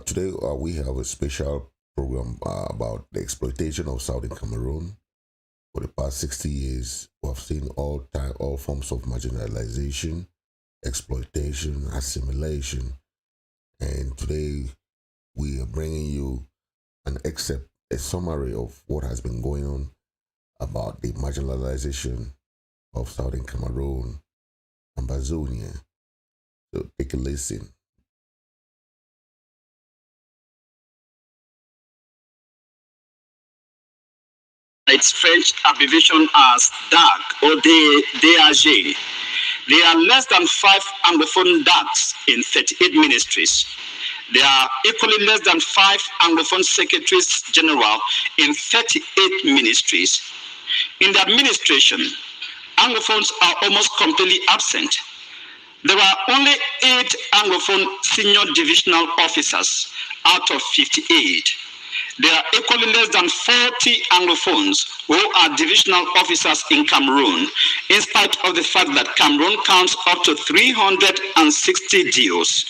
Today we have a special program about the exploitation of Southern Cameroon. For the past 60 years, we have seen all forms of marginalization, exploitation, assimilation, and today we are bringing you a summary of what has been going on about the marginalization of Southern Cameroon, Ambazonia. So take a listen. Its French abbreviation as DAG or DAG. There are less than 5 Anglophone DAGs in 38 ministries. There are equally less than 5 Anglophone secretaries general in 38 ministries. In the administration, Anglophones are almost completely absent. There are only 8 Anglophone senior divisional officers out of 58. There are equally less than 40 Anglophones who are divisional officers in Cameroon, in spite of the fact that Cameroon counts up to 360 DOs.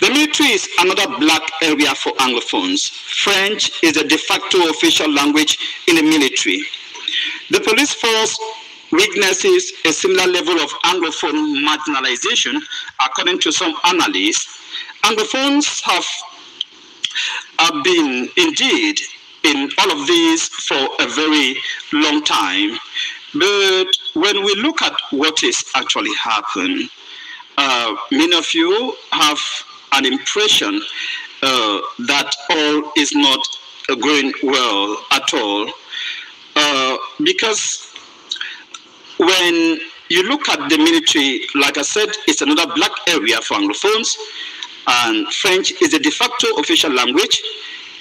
The military is another black area for Anglophones. French is the de facto official language in the military. The police force witnesses a similar level of Anglophone marginalization, according to some analysts. Anglophones have been indeed in all of these for a very long time. But when we look at what is actually happened, many of you have an impression that all is not going well at all. Because when you look at the military, like I said, it's another black area for Anglophones, and French is the de facto official language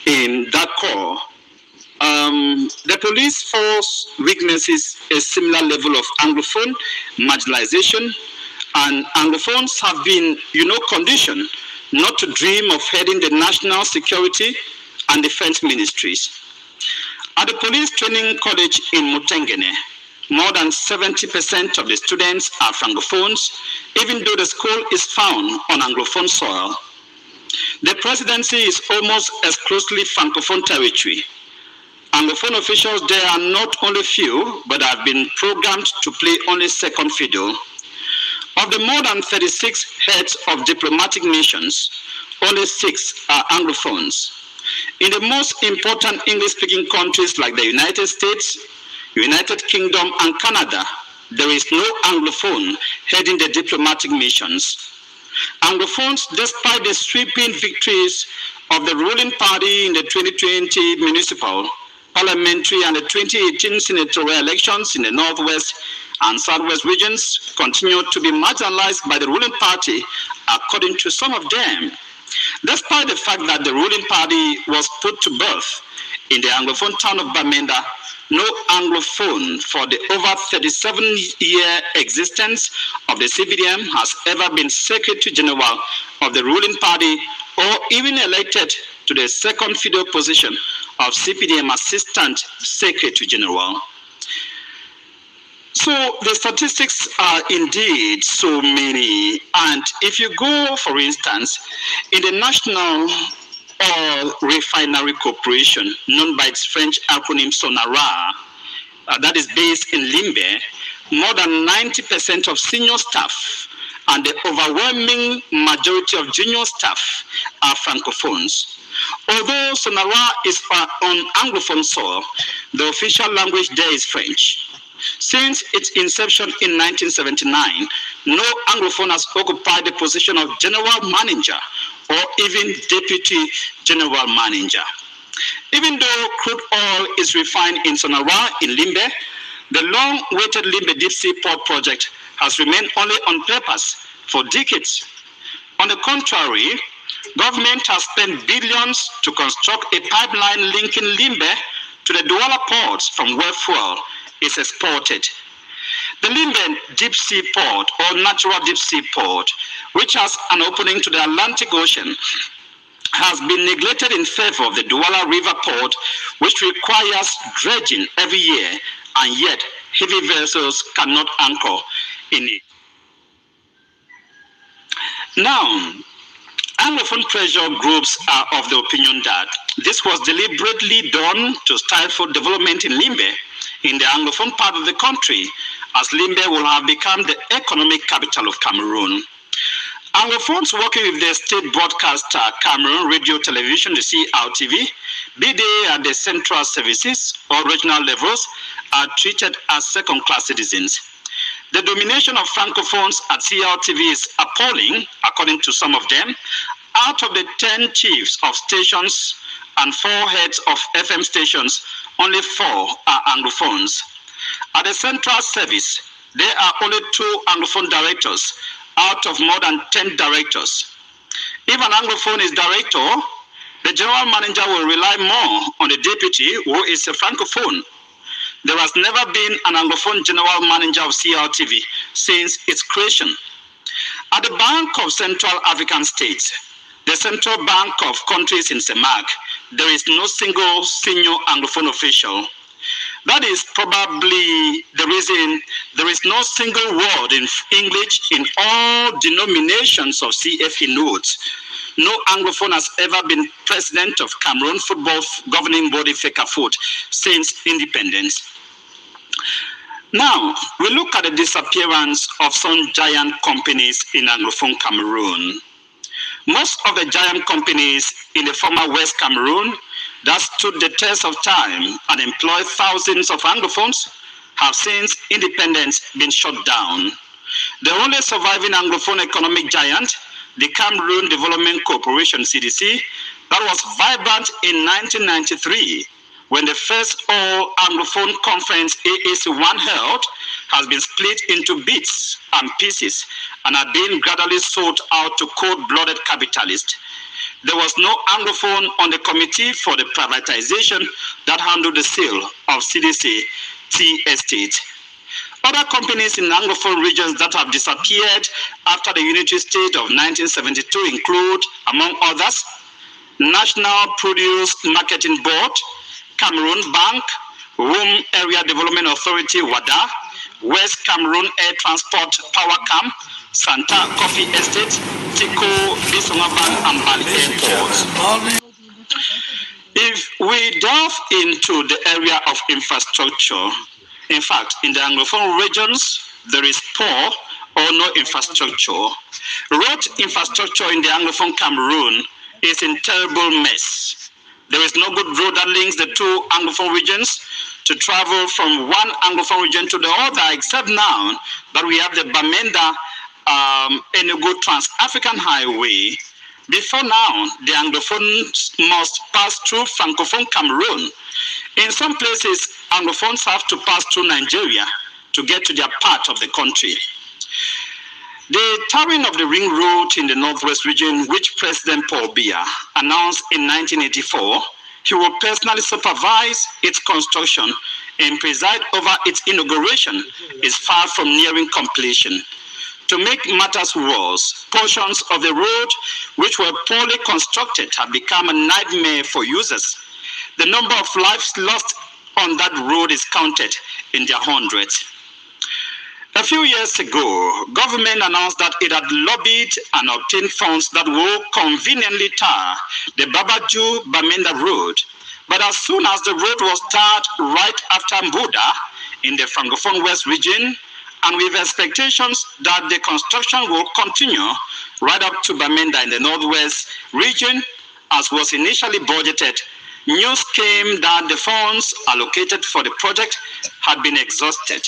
in that corps. The police force witnesses a similar level of Anglophone marginalization, and Anglophones have been, conditioned not to dream of heading the national security and defense ministries. At the police training college in Mutengene, more than 70% of the students are Francophones, even though the school is found on Anglophone soil. The presidency is almost exclusively Francophone territory. Anglophone officials there are not only few, but have been programmed to play only second fiddle. Of the more than 36 heads of diplomatic missions, only 6 are Anglophones. In the most important English-speaking countries like the United States, United Kingdom, and Canada, there is no Anglophone heading the diplomatic missions. Anglophones, despite the sweeping victories of the ruling party in the 2020 municipal, parliamentary, and the 2018 senatorial elections in the Northwest and Southwest regions, continue to be marginalized by the ruling party, according to some of them. Despite the fact that the ruling party was put to birth in the Anglophone town of Bamenda, no Anglophone for the over 37-year existence of the CPDM has ever been Secretary General of the ruling party or even elected to the second fiddle position of CPDM Assistant Secretary General. So the statistics are indeed so many. And if you go, for instance, in the National Oil Refinery Corporation, known by its French acronym SONARA, that is based in Limbe, more than 90% of senior staff and the overwhelming majority of junior staff are Francophones. Although SONARA is on Anglophone soil, the official language there is French. Since its inception in 1979, no Anglophone has occupied the position of general manager or even deputy general manager. Even though crude oil is refined in Sonara in Limbe, the long-awaited Limbe Deep Sea Port project has remained only on purpose for decades. On the contrary, government has spent billions to construct a pipeline linking Limbe to the Douala ports from where fuel is exported. The Limbe Deep Sea Port, or Natural Deep Sea Port, which has an opening to the Atlantic Ocean, has been neglected in favor of the Douala River Port, which requires dredging every year, and yet heavy vessels cannot anchor in it. Now, Anglophone pressure groups are of the opinion that this was deliberately done to stifle development in Limbe, in the Anglophone part of the country, as Limbe will have become the economic capital of Cameroon. Anglophones working with the state broadcaster Cameroon Radio Television, the CRTV, be they at the central services or regional levels, are treated as second-class citizens. The domination of Francophones at CRTV is appalling, according to some of them. Out of the 10 chiefs of stations and 4 heads of FM stations, only 4 are Anglophones. At the central service, there are only 2 Anglophone directors out of more than 10 directors. If an Anglophone is director, the general manager will rely more on the deputy, who is a Francophone. There has never been an Anglophone general manager of CRTV since its creation. At the Bank of Central African States, the Central Bank of Countries in CEMAC, there is no single senior Anglophone official. That is probably the reason there is no single word in English in all denominations of CFE notes. No Anglophone has ever been president of Cameroon Football Governing Body FECAFOOT since independence. Now, we look at the disappearance of some giant companies in Anglophone Cameroon. Most of the giant companies in the former West Cameroon that stood the test of time and employed thousands of Anglophones have since independence been shut down. The only surviving Anglophone economic giant, the Cameroon Development Corporation CDC, that was vibrant in 1993 when the first all Anglophone conference AAC1 held, has been split into bits and pieces and are being gradually sold out to cold-blooded capitalists. There was no Anglophone on the committee for the privatization that handled the sale of CDC tea estate. Other companies in Anglophone regions that have disappeared after the unitary state of 1972 include, among others, National Produce Marketing Board, Cameroon Bank, Womb Area Development Authority WADA, West Cameroon Air Transport Power Camp, Santa Coffee Estate, Tico, Bisongaban, and Bali Airport. If we delve into the area of infrastructure, in fact, in the Anglophone regions, there is poor or no infrastructure. Road infrastructure in the Anglophone Cameroon is in terrible mess. There is no good road that links the 2 Anglophone regions to travel from one Anglophone region to the other, except now that we have the Bamenda Enugu Trans-African Highway. Before now, the Anglophones must pass through Francophone Cameroon. In some places, Anglophones have to pass through Nigeria to get to their part of the country. The tarring of the ring road in the Northwest region, which President Paul Biya announced in 1984, he will personally supervise its construction and preside over its inauguration, is far from nearing completion. To make matters worse, portions of the road which were poorly constructed have become a nightmare for users. The number of lives lost on that road is counted in their hundreds. A few years ago, government announced that it had lobbied and obtained funds that will conveniently tar the Babaju-Bamenda Road. But as soon as the road was tarred right after Mbuda in the Francophone West region, and with expectations that the construction will continue right up to Bamenda in the Northwest region, as was initially budgeted, news came that the funds allocated for the project had been exhausted.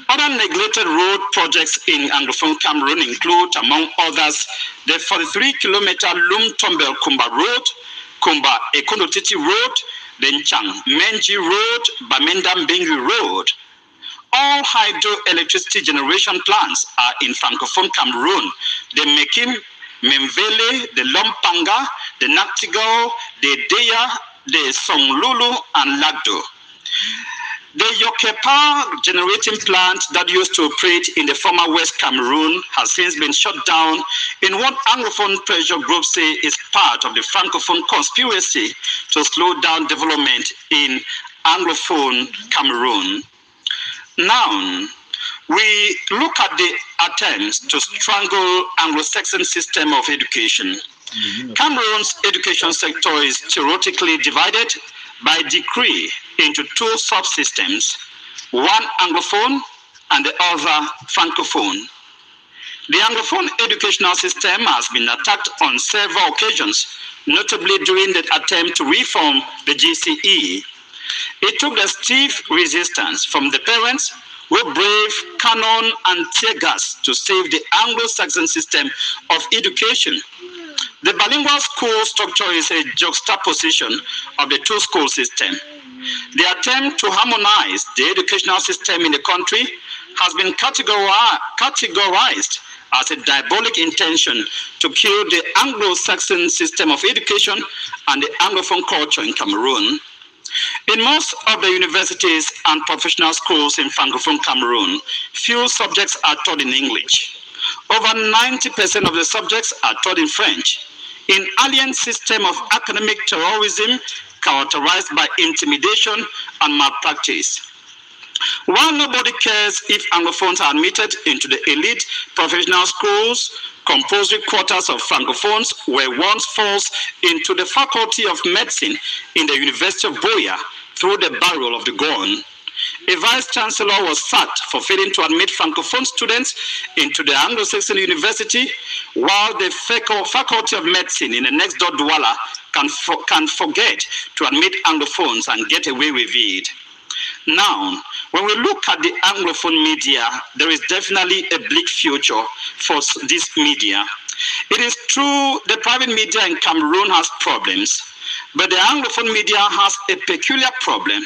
Other neglected road projects in Anglophone Cameroon include, among others, the 43-kilometer Lum-Tombel-Kumba Road, Kumba Ekondotiti Road, the Nchang Menji Road, Bamenda-Mbingi Road. All hydroelectricity generation plants are in Francophone Cameroon. The Mekim, Memvele, the Lompanga, the Naktigal, the Deya, the Songlulu, and Lagdo. The Yokepa generating plant that used to operate in the former West Cameroon has since been shut down in what Anglophone pressure groups say is part of the Francophone conspiracy to slow down development in Anglophone Cameroon. Now, we look at the attempts to strangle Anglo-Saxon system of education. Cameroon's education sector is theoretically divided by decree into two subsystems, one Anglophone and the other Francophone. The Anglophone educational system has been attacked on several occasions, notably during the attempt to reform the GCE. It took the stiff resistance from the parents who braved cannon and tear gas to save the Anglo-Saxon system of education. The bilingual school structure is a juxtaposition of the two school systems. The attempt to harmonize the educational system in the country has been categorized as a diabolic intention to kill the Anglo-Saxon system of education and the Anglophone culture in Cameroon. In most of the universities and professional schools in Francophone Cameroon, few subjects are taught in English. Over 90% of the subjects are taught in French. In alien system of academic terrorism characterized by intimidation and malpractice. While nobody cares if Anglophones are admitted into the elite professional schools, compulsory quotas of Francophones were once forced into the Faculty of Medicine in the University of Boya through the barrel of the gun. A vice-chancellor was sacked for failing to admit Francophone students into the Anglo-Saxon University, while the Faculty of Medicine in the next door Douala can forget to admit Anglophones and get away with it. Now, when we look at the Anglophone media, there is definitely a bleak future for this media. It is true the private media in Cameroon has problems, but the Anglophone media has a peculiar problem.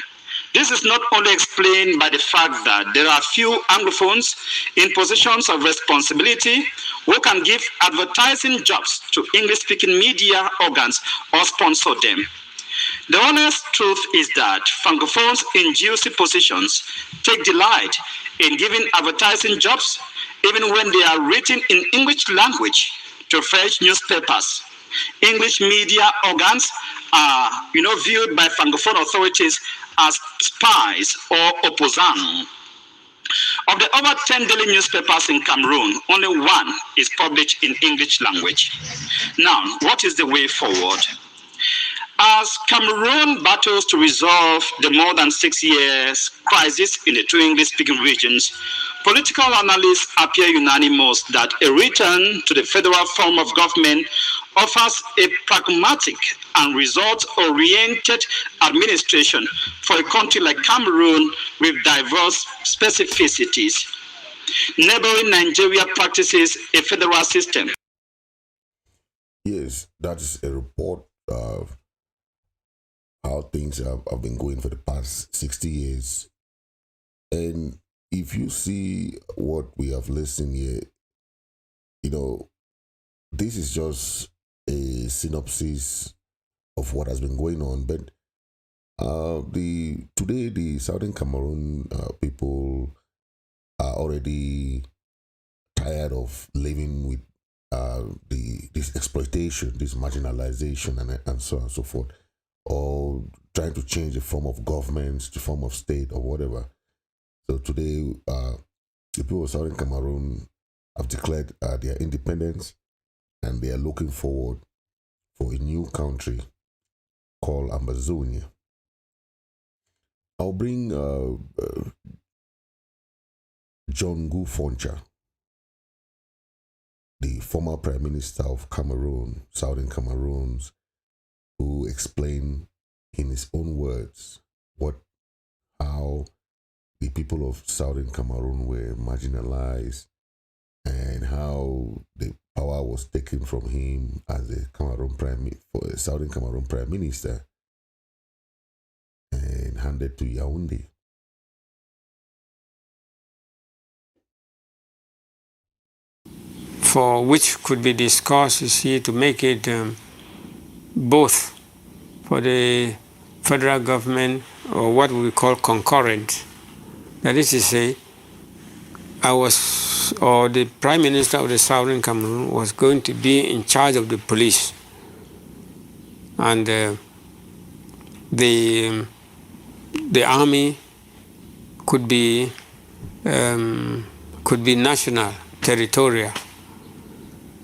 This is not only explained by the fact that there are few Anglophones in positions of responsibility who can give advertising jobs to English-speaking media organs or sponsor them. The honest truth is that Francophones in juicy positions take delight in giving advertising jobs even when they are written in English language to French newspapers. English media organs are viewed by Francophone authorities as spies or opposants. Of the over 10 daily newspapers in Cameroon, only one is published in English language. Now, what is the way forward? As Cameroon battles to resolve the more than 6 years crisis in the two English-speaking regions, political analysts appear unanimous that a return to the federal form of government offers a pragmatic and result-oriented administration for a country like Cameroon with diverse specificities. Neighboring Nigeria practices a federal system. Yes, that is a report of how things have been going for the past 60 years. And if you see what we have listened here, this is just a synopsis of what has been going on. But today the Southern Cameroon people are already tired of living with this exploitation, this marginalization, and so on and so forth, or trying to change the form of government, the form of state, or whatever. So today, the people of Southern Cameroon have declared their independence, and they are looking forward for a new country called Ambazonia. I'll bring John Foncha, the former Prime Minister of Cameroon, Southern Cameroons, who explained in his own words how the people of Southern Cameroon were marginalized and how the power was taken from him as a Southern Cameroon Prime Minister and handed to Yaoundé. For which could be discussed, you see, to make it both for the federal government, or what we call concurrent. That is to say, the Prime Minister of the Southern Cameroon was going to be in charge of the police, and the army could be could be national, territorial.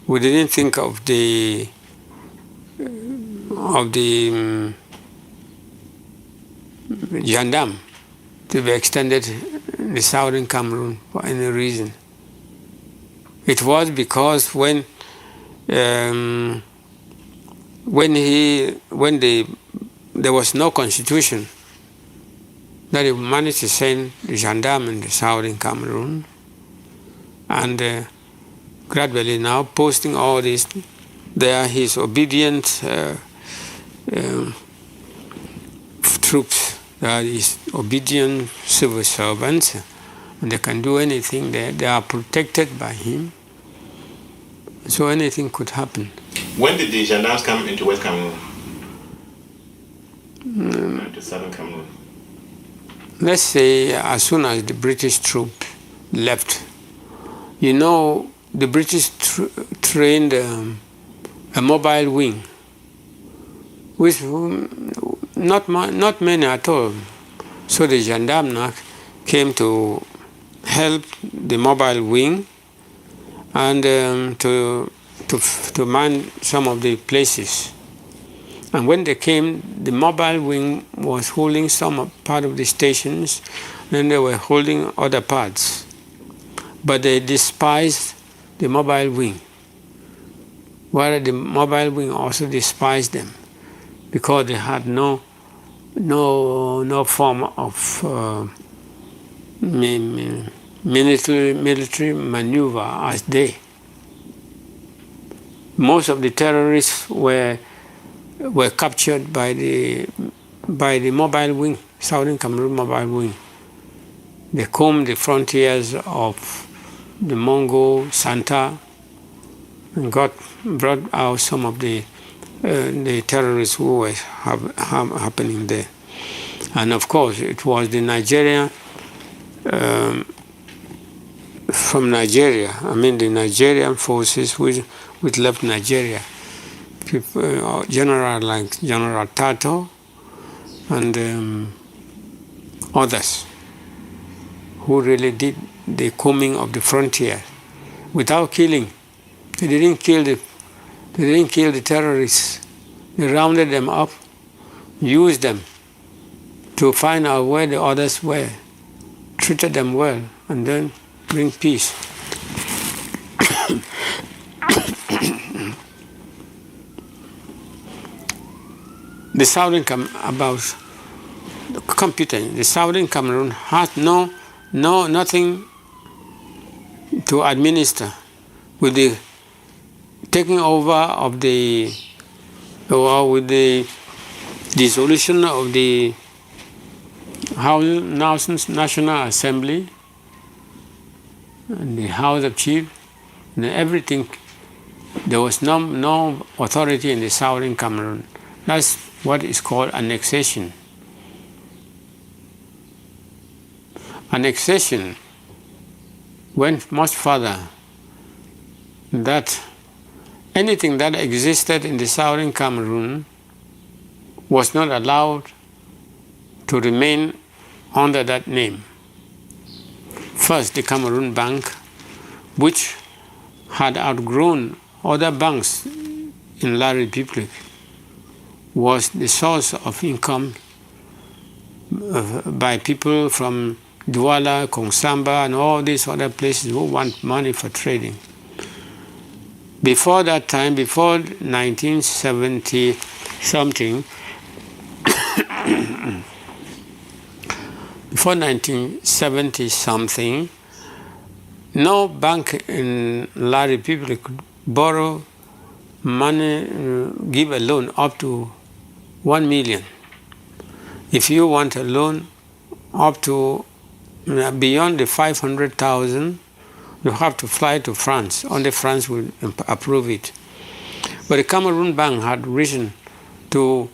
We didn't think of the gendarme to be extended in the southern Cameroon for any reason. It was because when there was no constitution, that he managed to send the gendarme in the southern Cameroon, and gradually now posting all this there, his obedient troops, that is obedient civil servants, and they can do anything. They are protected by him, so anything could happen. When did the gendarmes come into West Cameroon? To southern Cameroon? Let's say as soon as the British troops left. You know, the British trained a mobile wing, which not many at all. So the gendarme came to help the mobile wing and to man some of the places. And when they came, the mobile wing was holding some part of the stations, then they were holding other parts. But they despised the mobile wing, while the mobile wing also despised them, because they had no form of military maneuver as they. Most of the terrorists were captured by the mobile wing, Southern Cameroon mobile wing. They combed the frontiers of the Mongo, Santa, and brought out some of the terrorists who were happening there. And of course, it was the Nigerian, from Nigeria, the Nigerian forces which left Nigeria. People, general like General Tato and others who really did the combing of the frontier without killing. They didn't kill the terrorists. They rounded them up, used them to find out where the others were, treated them well, and then bring peace. The Southern the Southern Cameroon had nothing to administer with the taking over of with the dissolution of the National Assembly and the House of Chiefs and everything. There was no authority in the Southern Cameroon. That's what is called annexation. Annexation went much further, that anything that existed in the Southern Cameroon was not allowed to remain under that name. First, the Cameroon Bank, which had outgrown other banks in La Republic, was the source of income by people from Douala, Kongsamba, and all these other places who want money for trading. Before that time, before 1970 something, before 1970 something, no bank in La Republic could borrow money, give a loan up to 1 million. If you want a loan up to beyond the 500,000, you have to fly to France. Only France will approve it. But the Cameroon Bank had risen to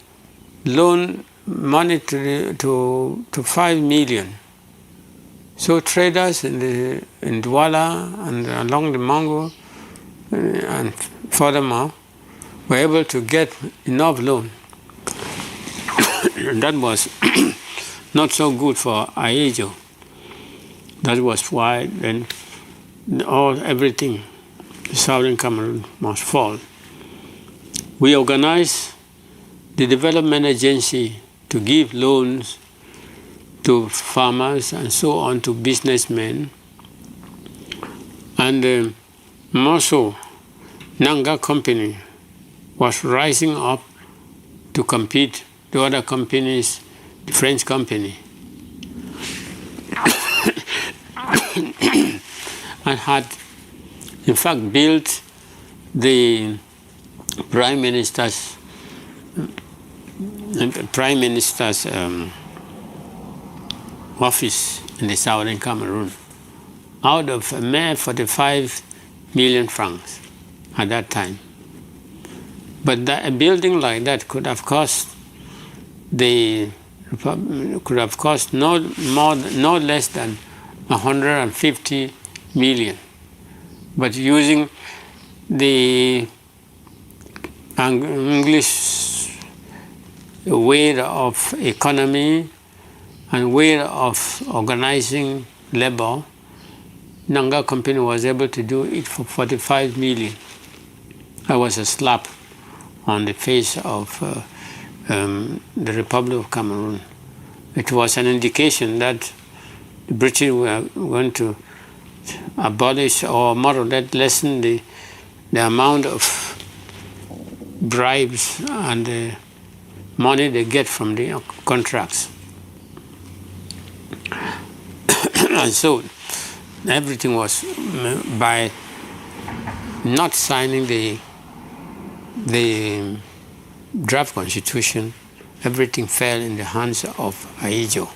loan money to 5 million. So traders in Douala and along the Mongo and furthermore were able to get enough loan. That was not so good for Aejo. That was why then everything, southern Cameroon must fall. We organized the development agency to give loans to farmers and so on, to businessmen. And more so, Nanga company was rising up to compete the other companies, the French company, and had in fact built the prime minister's office in the southern Cameroon out of a mere 45 million francs at that time. But a building like that could have cost no less than 150 million. But using the English way of economy and way of organizing labor, Nanga company was able to do it for 45 million. That was a slap on the face of the Republic of Cameroon. It was an indication that the British were going to abolish or more or less lessen the amount of bribes and the money they get from the contracts. And so everything was, by not signing the draft constitution, everything fell in the hands of Ahidjo.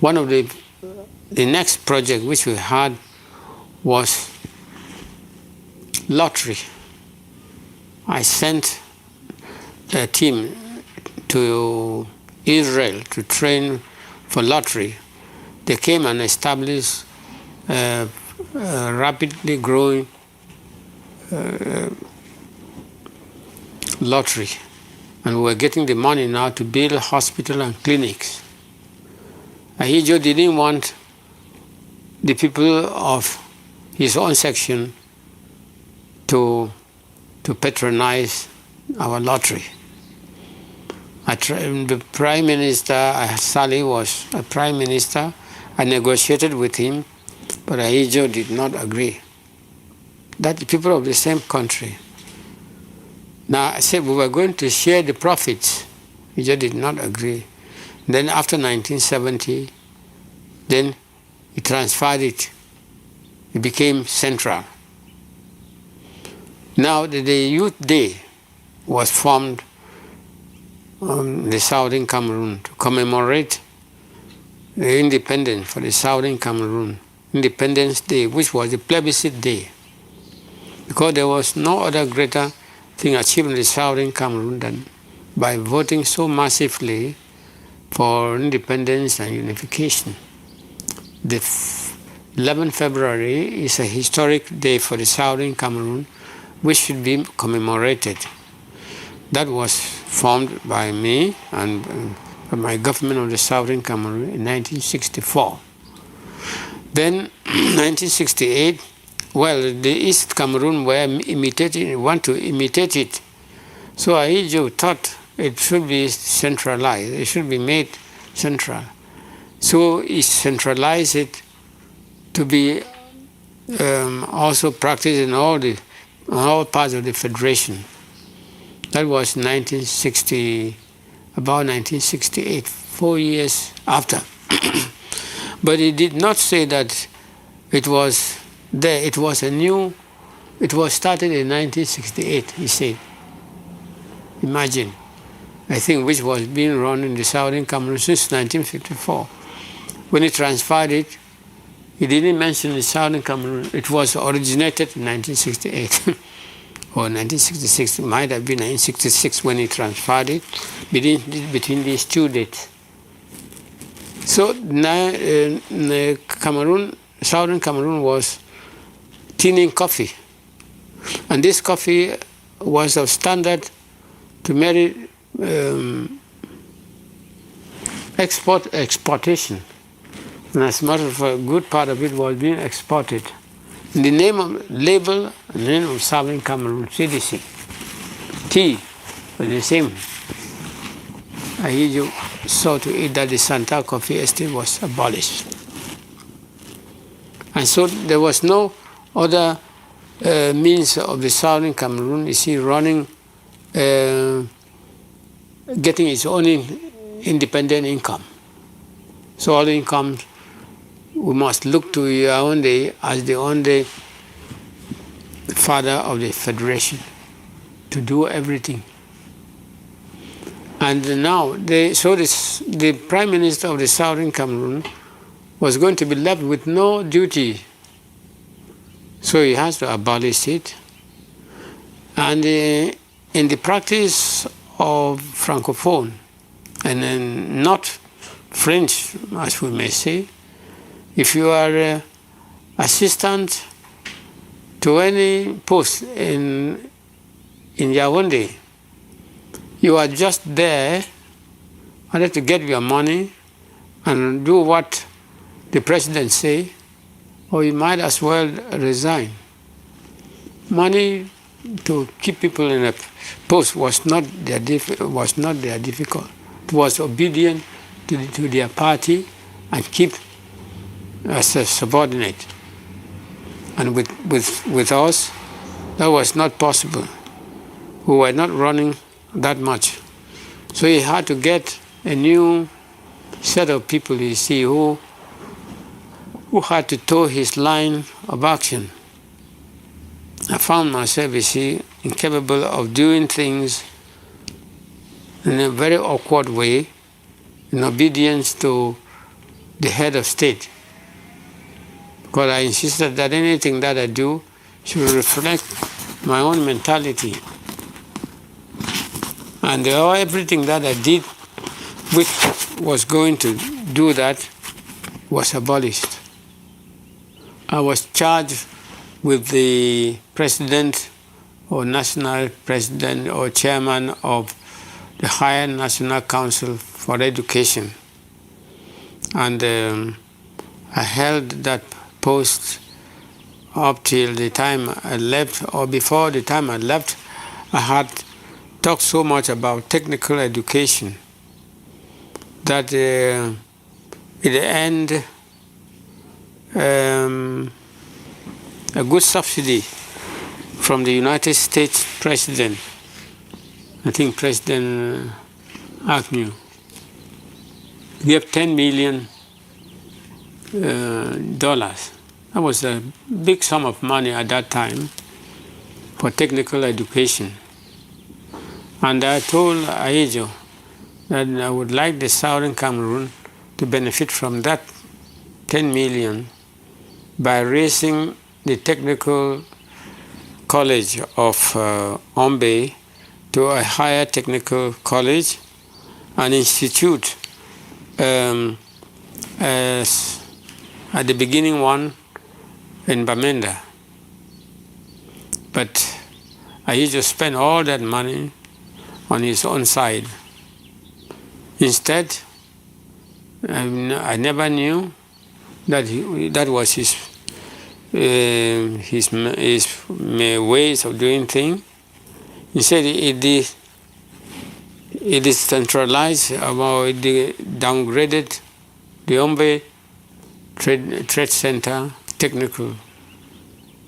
One of the next project which we had was lottery. I sent a team to Israel to train for lottery. They came and established a rapidly growing lottery, and we were getting the money now to build hospitals and clinics. Ahidjo didn't want the people of his own section to patronize our lottery. The Prime Minister, Sali was a Prime Minister. I negotiated with him, but Ahidjo did not agree. That the people of the same country. Now I said we were going to share the profits. Ahidjo did not agree. Then after 1970, then he transferred it. It became central. Now the Youth Day was formed on the southern Cameroon to commemorate the independence for the southern Cameroon, Independence Day, which was the plebiscite day, because there was no other greater thing achieved in the southern Cameroon than by voting so massively for independence and unification. The 11th February is a historic day for the southern Cameroon, which should be commemorated. That was formed by me and my government of the southern Cameroon in 1964. Then 1968, well, the East Cameroon were want to imitate it. So Ahidjo thought it should be centralized, it should be made central. So he centralized it to be also practiced in all parts of the federation. That was about 1968, 4 years after. But he did not say that it was there. It was started in 1968, he said. Imagine, I think, which was being run in the southern Cameroon since 1954. When he transferred it, he didn't mention the southern Cameroon. It was originated in 1968. Or 1966, it might have been 1966 when he transferred it, between these two dates. So now southern Cameroon was tinning coffee. And this coffee was of standard to merit exportation. And as a matter of fact, a good part of it was being exported. In the name of label, the name of Southern Cameroon, CDC. Tea was the same. Ahijo saw to it that the Santa Coffee Estate was abolished. And so there was no other means of the Southern Cameroon, you see, running, getting its own independent income. So all the income, we must look to Yaoundé as the only father of the federation to do everything. And now, the Prime Minister of the Southern Cameroon was going to be left with no duty. So he has to abolish it. And in the practice of Francophone, and then not French, as we may say, if you are assistant to any post in Yaoundé, you are just there only to get your money and do what the president say, or you might as well resign. Money to keep people in a post was not their difficult. It was obedient to their party and keep as a subordinate. And with us, that was not possible. We were not running that much. So he had to get a new set of people, you see, who had to toe his line of action. I found myself, you see, incapable of doing things in a very awkward way, in obedience to the head of state. Because I insisted that anything that I do should reflect my own mentality. And everything that I did, which was going to do that, was abolished. I was charged with the president or national president or chairman of the Higher National Council for Education. And I held that post up till the time I left, or before the time I left. I had talked so much about technical education that in the end, a good subsidy from the United States President, I think President Agnew, gave $10 million. That was a big sum of money at that time for technical education. And I told Ahijo that I would like the Southern Cameroon to benefit from that 10 million by raising the technical college of Ombe to a higher technical college, an institute, as at the beginning one in Bamenda. But Ahijo spent all that money on his own side. Instead, I never knew that that was his ways of doing things. Instead, it decentralized, it downgraded the Ombe Trade Center Technical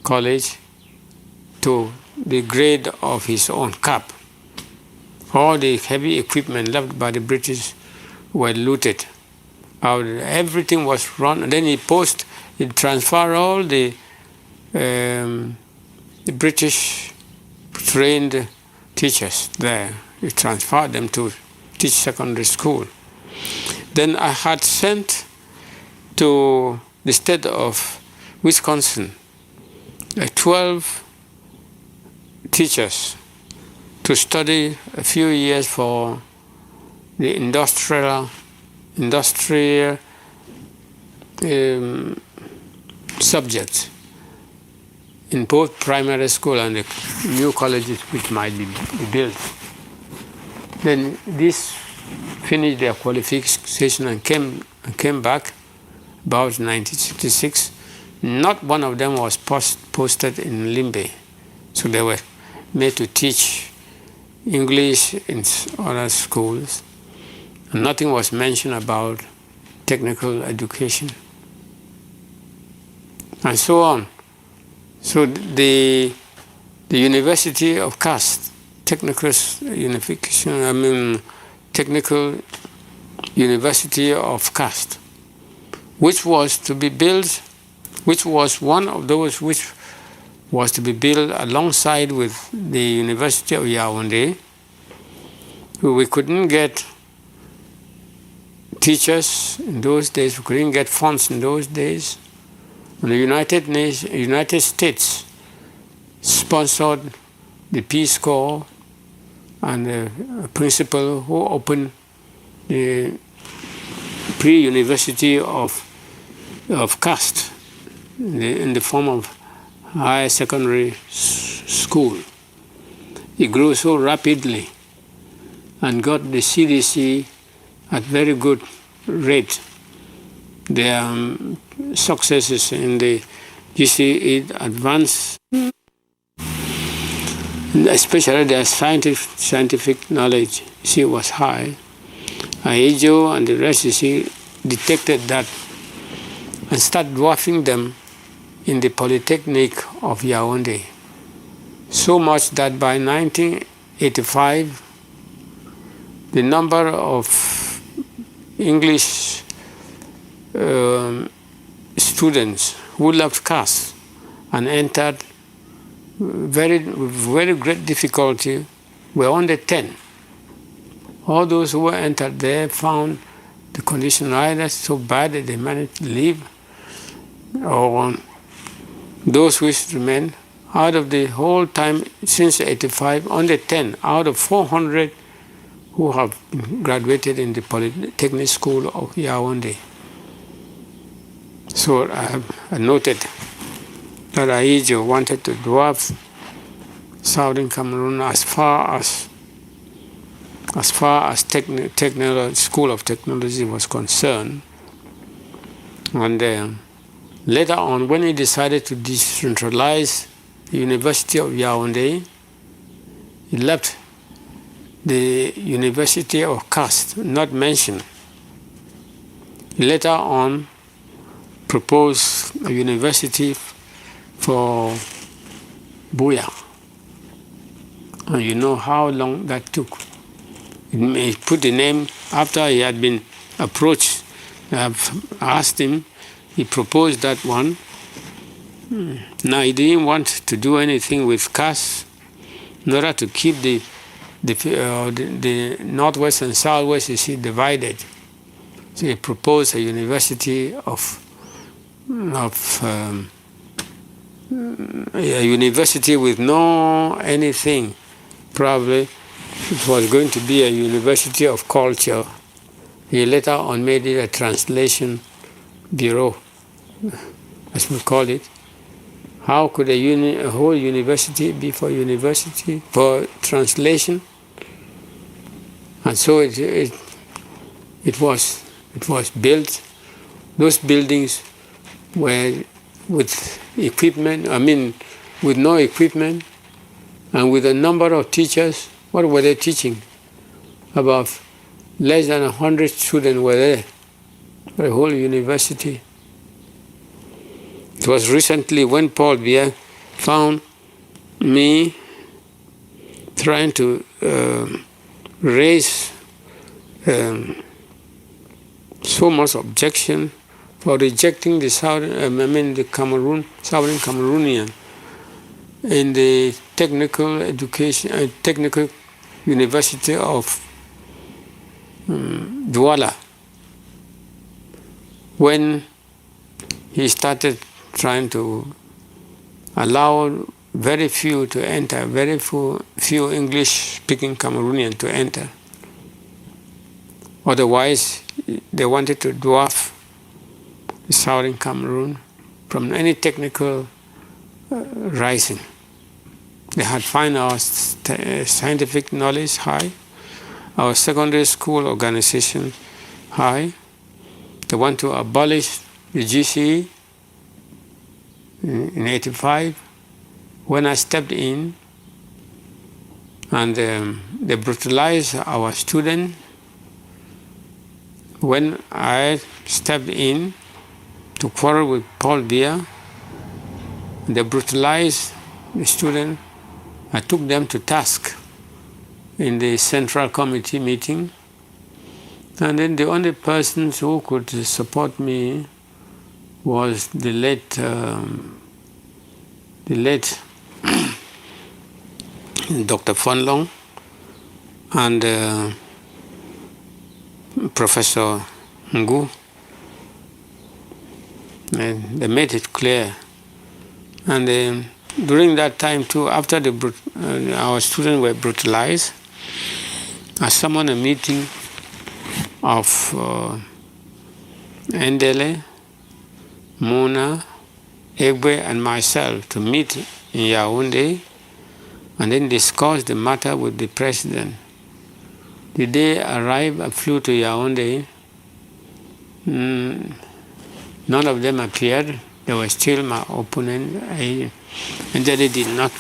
College to the grade of his own cap. All the heavy equipment left by the British were looted. Everything was run, and then he transferred all the British trained teachers there. He transferred them to teach secondary school. Then I had sent to the state of Wisconsin 12 teachers to study a few years for the industrial subjects in both primary school and the new colleges which might be built. Then this finished their qualification and came back, about 1966. Not one of them was posted in Limbe. So they were made to teach English in other schools. And nothing was mentioned about technical education, and so on. So the University of Caste, technical unification, technical University of Caste, which was to be built, which was one of those which was to be built alongside with the University of Yaoundé. We couldn't get teachers in those days, we couldn't get funds in those days. And the United States sponsored the Peace Corps and the principal who opened the pre-university of caste in the form of higher secondary school. It grew so rapidly and got the CDC at very good rate. Their successes in the GCE advanced, especially their scientific knowledge, was high. Aejo and the rest, detected that and started dwarfing them in the Polytechnic of Yaoundé. So much that by 1985, the number of English students who left caste and entered very great difficulty were only 10. All those who were entered there found the condition either so bad that they managed to leave, or those which remained. Out of the whole time since 85, only 10 out of 400 who have graduated in the Polytechnic School of Yaoundé. So I noted that Aejo wanted to dwarf Southern Cameroon as far as School of Technology was concerned. And later on, when he decided to decentralize the University of Yaoundé, he left the University of Caste, not mentioned. He later on proposed a university for Buya. And you know how long that took. He put the name after he had been approached. I've asked him, he proposed that one. Now he didn't want to do anything with caste in order to keep the northwest and southwest, divided. So he proposed a university a university with no anything. Probably it was going to be a university of culture. He later on made it a translation bureau, as we call it. How could a whole university be for translation? And so it was built. Those buildings were with equipment, with no equipment, and with a number of teachers. What were they teaching? About less than 100 students were there for a whole university. It was recently when Paul Biya found me trying to raise so much objection for rejecting the Southern Cameroonian in the technical education, technical university of Douala. When he started trying to allow very few to enter, very few English-speaking Cameroonians to enter. Otherwise, they wanted to dwarf the Southern Cameroon from any technical rising. They had found our scientific knowledge high, our secondary school organization high. They want to abolish the GC in 85, when I stepped in and they brutalized our student. When I stepped in to quarrel with Paul Biya, they brutalized the student. I took them to task in the Central Committee meeting. And then the only persons who could support me was the late Dr. Fonlong and Professor Ngu. And they made it clear. And during that time too, after our students were brutalized, I summoned a meeting of Endele, Mona, Egbe, and myself to meet in Yaoundé and then discuss the matter with the president. The day I arrived, I flew to Yaoundé. None of them appeared. They were still my opponent. Endele did not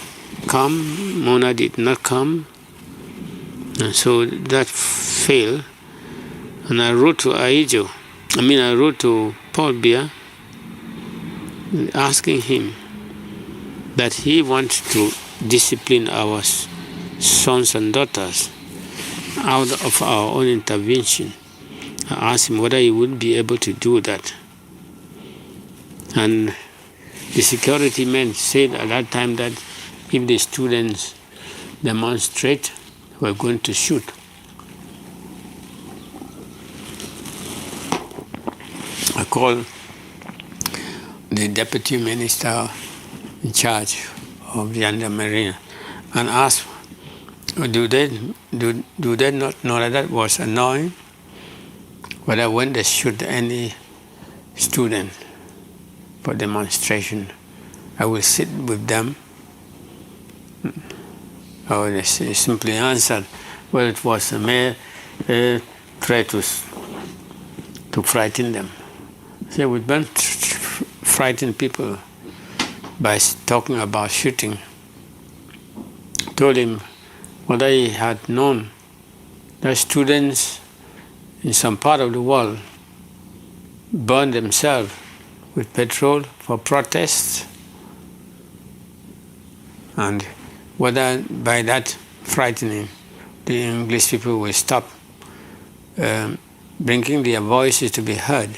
come, Mona did not come. And so that failed. And I wrote to I wrote to Paul Biya asking him that he wants to discipline our sons and daughters out of our own intervention. I asked him whether he would be able to do that. And the security men said at that time that if the students demonstrate, we're going to shoot. I called the deputy minister in charge of the Gendarmerie and asked, do they not know that that was annoying? Whether when they shoot any student for demonstration, I will sit with them. Or they simply answered, well, it was a mere try to frighten them. So we don't frighten people by talking about shooting. Told him whether he had known that students in some part of the world burn themselves with petrol for protests, and whether by that frightening the English people will stop bringing their voices to be heard.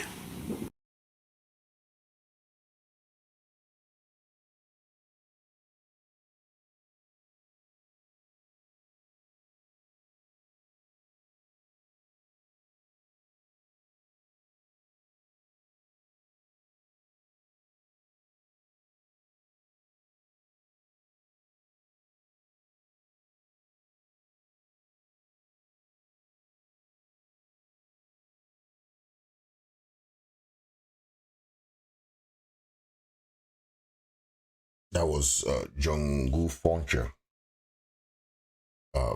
That was John Ngu Foncha,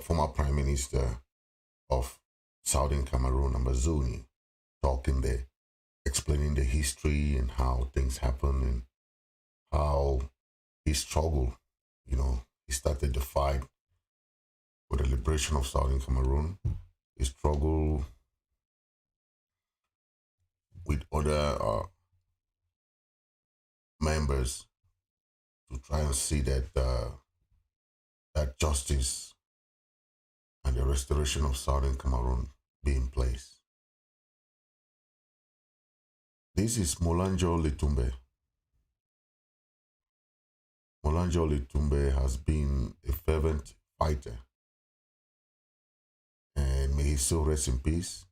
former Prime Minister of Southern Cameroon, Ambazonia, talking there, explaining the history and how things happen and how he struggled. You know, he started the fight for the liberation of Southern Cameroon. He struggled with other members to try and see that that justice and the restoration of Southern Cameroon be in place. This is Molanjo Litumbe. Molanjo Litumbe has been a fervent fighter, and may his soul rest in peace.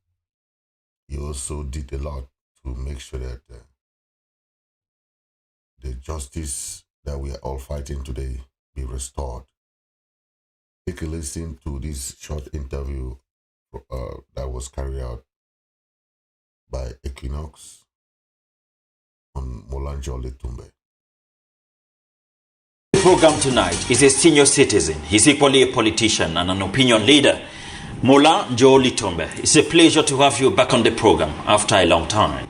He also did a lot to make sure that the justice that we are all fighting today be restored. Take a listen to this short interview that was carried out by Equinox on Molanjo Litumbe. The program tonight is a senior citizen. He's equally a politician and an opinion leader. Molanjo Litumbe, it's a pleasure to have you back on the program after a long time.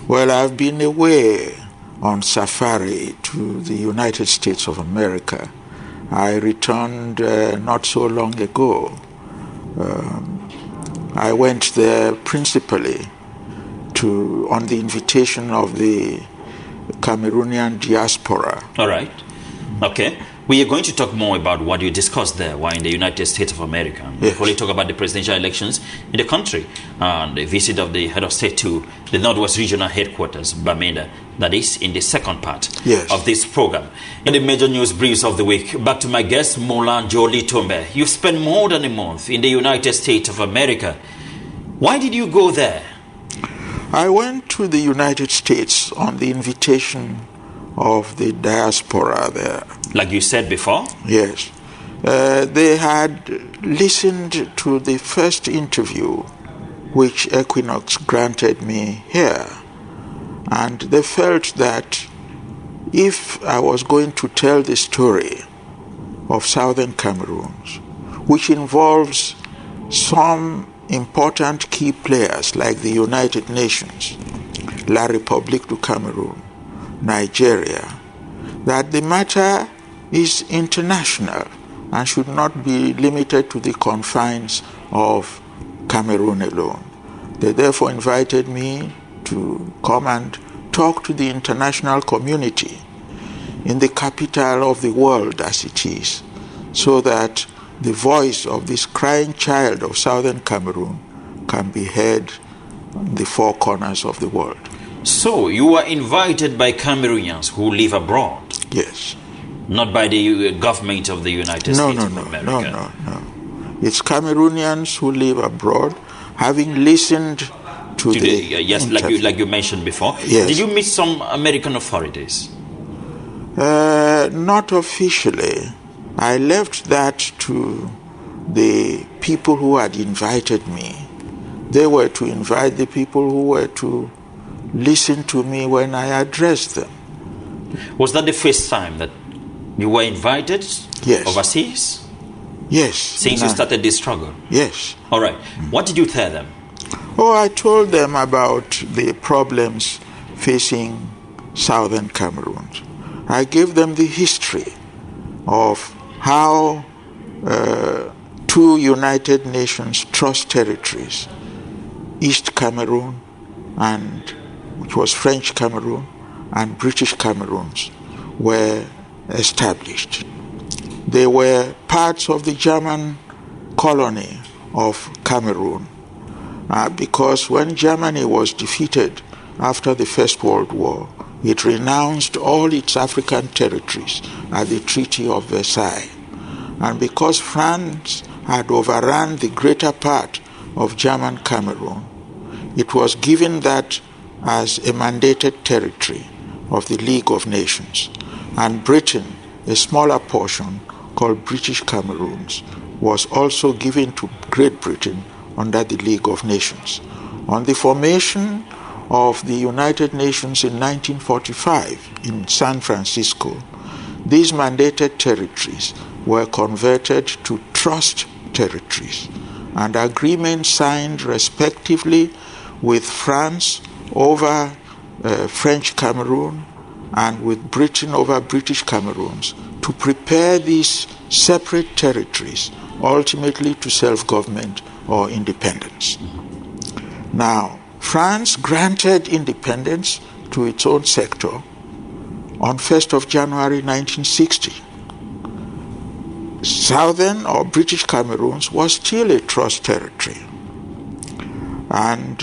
Well, I've been away on safari to the United States of America. I returned not so long ago. I went there principally on the invitation of the Cameroonian diaspora. All right. Okay. We are going to talk more about what you discussed there while in the United States of America. Yes. Before we talk about the presidential elections in the country and the visit of the head of state to the Northwest Regional Headquarters, Bamenda, that is in the second part Yes. of this program. In the major news briefs of the week, back to my guest, Mola Jolie Tombe. You've spent more than a month in the United States of America. Why did you go there? I went to the United States on the invitation of the diaspora there. Like you said before? Yes. They had listened to the first interview which Equinox granted me here, and they felt that if I was going to tell the story of Southern Cameroon, which involves some important key players like the United Nations, La République du Cameroun, Nigeria, that the matter is international and should not be limited to the confines of Cameroon alone. They therefore invited me to come and talk to the international community in the capital of the world as it is, so that the voice of this crying child of Southern Cameroon can be heard in the four corners of the world. So you were invited by Cameroonians who live abroad? Yes. Not by the government of the United States of America? No. It's Cameroonians who live abroad, having listened to the yes, like you mentioned before. Yes. Did you meet some American authorities? Not officially. I left that to the people who had invited me. They were to invite the people who were to listen to me when I addressed them. Was that the first time that you were invited Yes. overseas? Yes. Since you started this struggle? Yes. All right. What did you tell them? Oh, I told them about the problems facing Southern Cameroon. I gave them the history of how two United Nations trust territories, East Cameroon, which was French Cameroon, and British Cameroons, were established. They were parts of the German colony of Cameroon, because when Germany was defeated after the First World War, it renounced all its African territories at the Treaty of Versailles. And because France had overrun the greater part of German Cameroon, it was given that as a mandated territory of the League of Nations. And Britain, a smaller portion called British Cameroons, was also given to Great Britain under the League of Nations. On the formation of the United Nations in 1945 in San Francisco, these mandated territories were converted to trust territories, and agreements signed respectively with France over French Cameroon and with Britain over British Cameroons to prepare these separate territories ultimately to self-government or independence. Now, France granted independence to its own sector on 1st of January 1960. Southern or British Cameroons was still a trust territory. And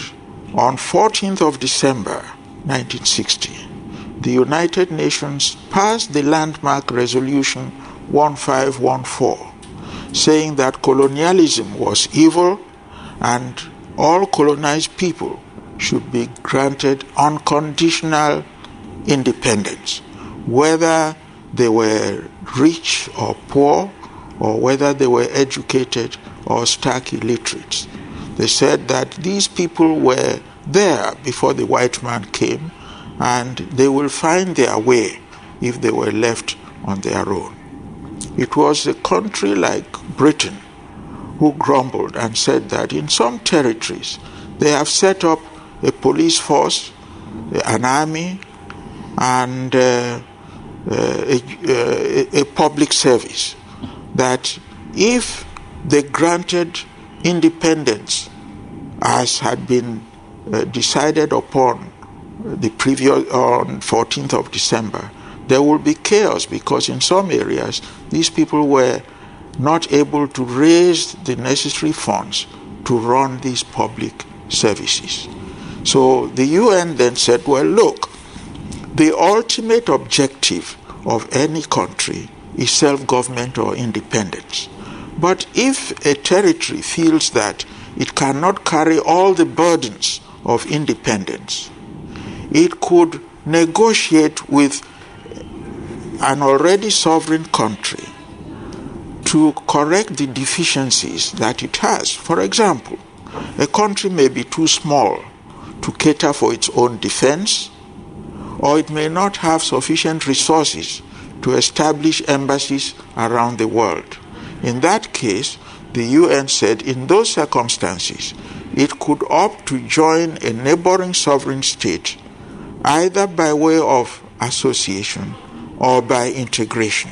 on 14th of December 1960, the United Nations passed the landmark resolution 1514, saying that colonialism was evil and all colonized people should be granted unconditional independence, whether they were rich or poor, or whether they were educated or stark illiterate. They said that these people were there before the white man came, and they will find their way if they were left on their own. It was a country like Britain who grumbled and said that in some territories they have set up a police force an army, and a public service, that if they granted independence as had been decided upon the previous on 14th of December, there will be chaos, because in some areas these people were not able to raise the necessary funds to run these public services. So the UN then said, well, look, the ultimate objective of any country is self-government or independence. But if a territory feels that it cannot carry all the burdens of independence, it could negotiate with an already sovereign country to correct the deficiencies that it has. For example, a country may be too small to cater for its own defense, or it may not have sufficient resources to establish embassies around the world. In that case, the UN said in those circumstances, it could opt to join a neighboring sovereign state, either by way of association or by integration.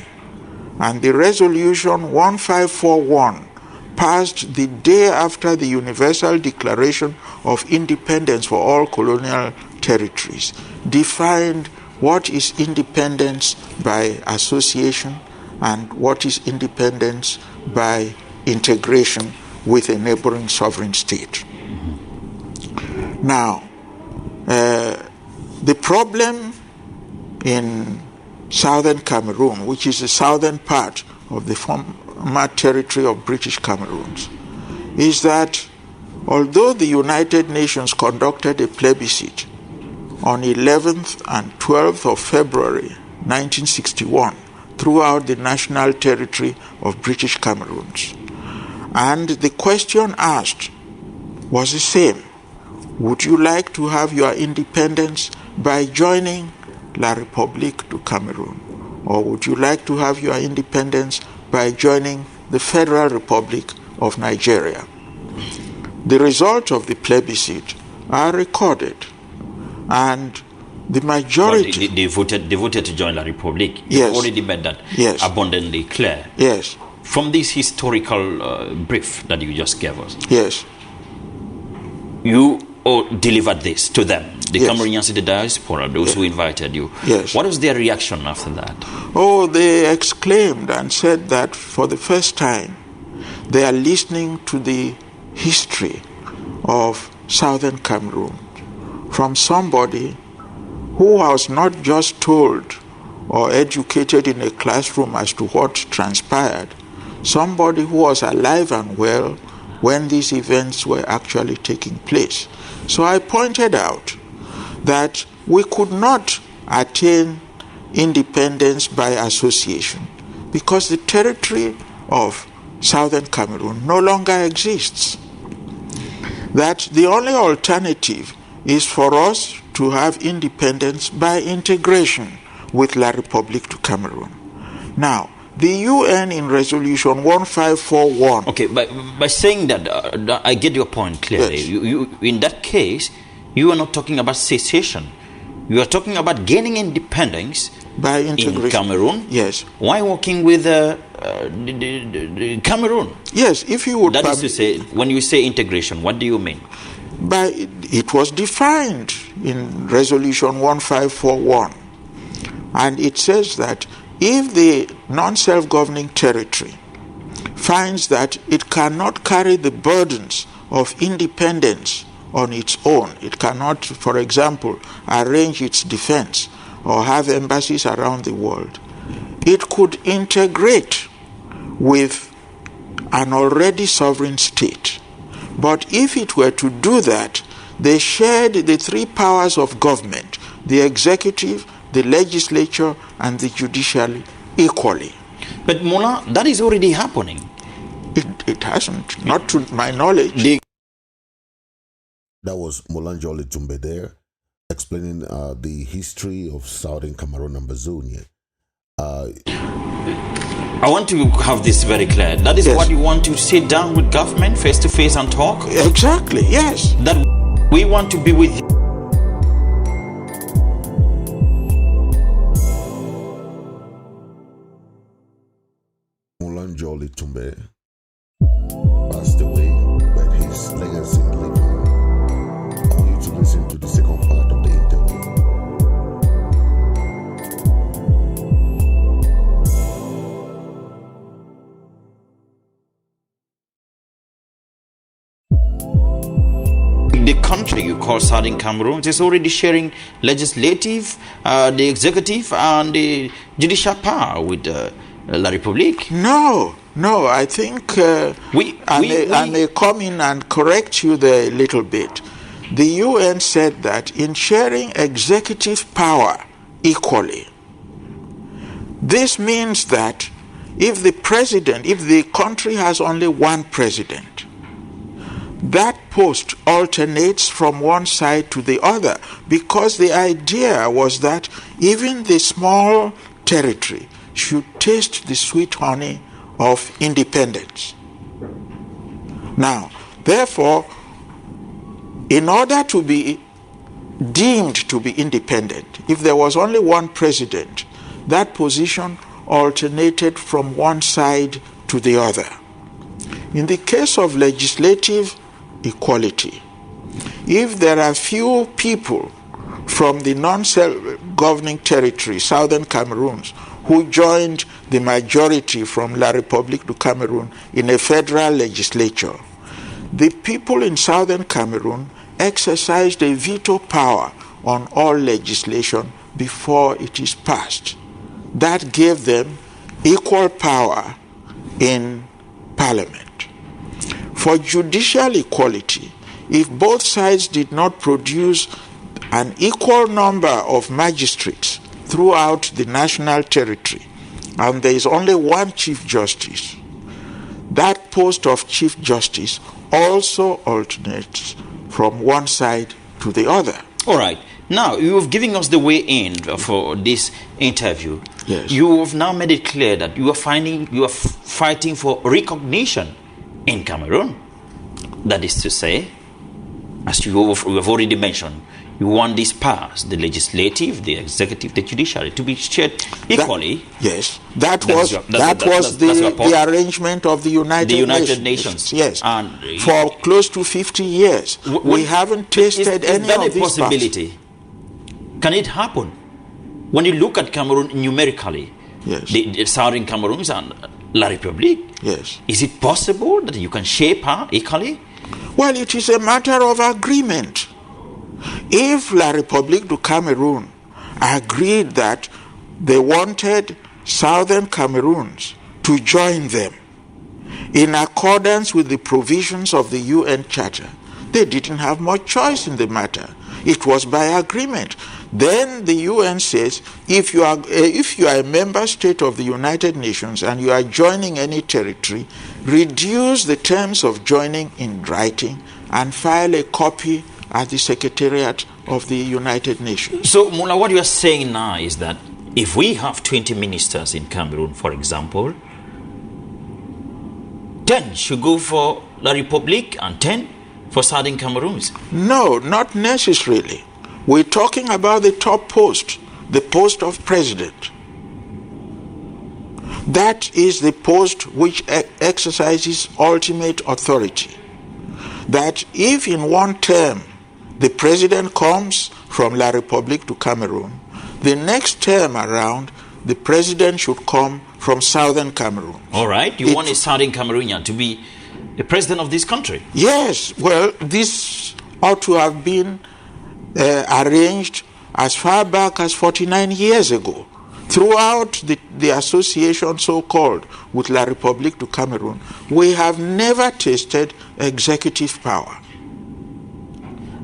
And the resolution 1541, passed the day after the Universal Declaration of Independence for all colonial territories, defined what is independence by association and what is independence by integration with a neighboring sovereign state. Now, the problem in southern Cameroon, which is the southern part of the former territory of British Cameroons, is that although the United Nations conducted a plebiscite on 11th and 12th of February 1961 throughout the national territory of British Cameroons, and the question asked was the same: would you like to have your independence by joining La République du Cameroon, or would you like to have your independence by joining the Federal Republic of Nigeria? The results of the plebiscite are recorded, and the majority... They voted to join La République. Yes. You've already made that abundantly clear. Yes. From this historical brief that you just gave us, yes, you delivered this to them, the yes. Cameroonians in the diaspora, those who invited you. Yes. What was their reaction after that? Oh, they exclaimed and said that for the first time they are listening to the history of southern Cameroon from somebody who was not just told or educated in a classroom as to what transpired, somebody who was alive and well when these events were actually taking place. So I pointed out that we could not attain independence by association because the territory of southern Cameroon no longer exists. That the only alternative is for us to have independence by integration with La République du Cameroon. Now, the UN in resolution 1541... Okay, by saying that, I get your point clearly. Yes. You, in that case, you are not talking about secession. You are talking about gaining independence by integration in Cameroon. Yes. Why working with the Cameroon? Yes, if you would... That is to say, when you say integration, what do you mean? It was defined in resolution 1541. And it says that if the non-self-governing territory finds that it cannot carry the burdens of independence on its own, it cannot, for example, arrange its defense or have embassies around the world, it could integrate with an already sovereign state. But if it were to do that, they shared the three powers of government, the executive, the legislature, and the judiciary equally. But Mola, that is already happening. It hasn't, not to my knowledge. That was Molanjoli Tumbe there, explaining the history of southern Cameroon and Ambazonia. I want to have this very clear. That is Yes. what you want to sit down with government face to face and talk? Exactly, yes. That we want to be with you. Tumbe passed away, but his legacy lives on. I want you to listen to the second part of the interview. The country you call Southern Cameroon is already sharing legislative, the executive, and the judicial power with La République. No, I think I may come in and correct you there a little bit. The UN said that in sharing executive power equally, this means that if the country has only one president, that post alternates from one side to the other, because the idea was that even the small territory should taste the sweet honey of independence. Now, therefore, in order to be deemed to be independent, if there was only one president, that position alternated from one side to the other. In the case of legislative equality, if there are few people from the non-self-governing territory, Southern Cameroons, who joined the majority from La République du Cameroon in a federal legislature, the people in Southern Cameroon exercised a veto power on all legislation before it is passed. That gave them equal power in parliament. For judicial equality, if both sides did not produce an equal number of magistrates throughout the national territory, and there is only one Chief Justice, that post of Chief Justice also alternates from one side to the other. All right. Now, you have given us the way in for this interview. Yes. You have now made it clear that you are fighting for recognition in Cameroon. That is to say, as you have already mentioned, you want these powers, the legislative, the executive, the judiciary, to be shared equally. That was the arrangement of the United Nations. Yes, and for close to 50 years. We haven't tasted any of these possibility? Parts. Can it happen? When you look at Cameroon numerically, yes, the Southern Cameroons and La République, yes, is it possible that you can share power equally? Well, it is a matter of agreement. If La République du Cameroon agreed that they wanted Southern Cameroons to join them in accordance with the provisions of the UN Charter, they didn't have much choice in the matter. It was by agreement. Then the UN says, if you are a member state of the United Nations and you are joining any territory, reduce the terms of joining in writing and file a copy at the Secretariat of the United Nations. So, Mula, what you are saying now is that if we have 20 ministers in Cameroon, for example, 10 should go for La République and 10 for Southern Cameroons? No, not necessarily. We're talking about the top post, the post of president. That is the post which exercises ultimate authority. That if in one term the president comes from La République du Cameroon, the next term around the president should come from Southern Cameroon. All right, you want a Southern Cameroonian to be the president of this country? Yes, well, this ought to have been arranged as far back as 49 years ago. Throughout the association so-called with La République du Cameroon, we have never tasted executive power.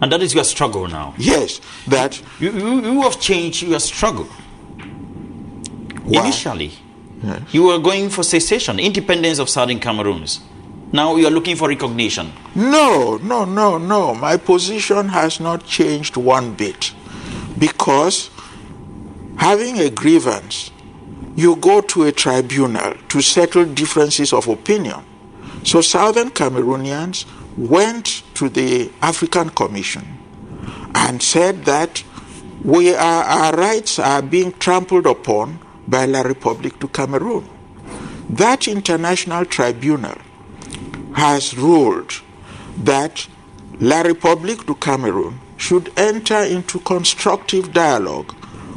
And that is your struggle now? Yes, that... You have changed your struggle. Why? Initially, yes, you were going for secession, independence of Southern Cameroons. Now you are looking for recognition. No. My position has not changed one bit. Because having a grievance, you go to a tribunal to settle differences of opinion. So Southern Cameroonians went to the African Commission and said that our rights are being trampled upon by La République du Cameroon. that international tribunal has ruled that La République du Cameroon should enter into constructive dialogue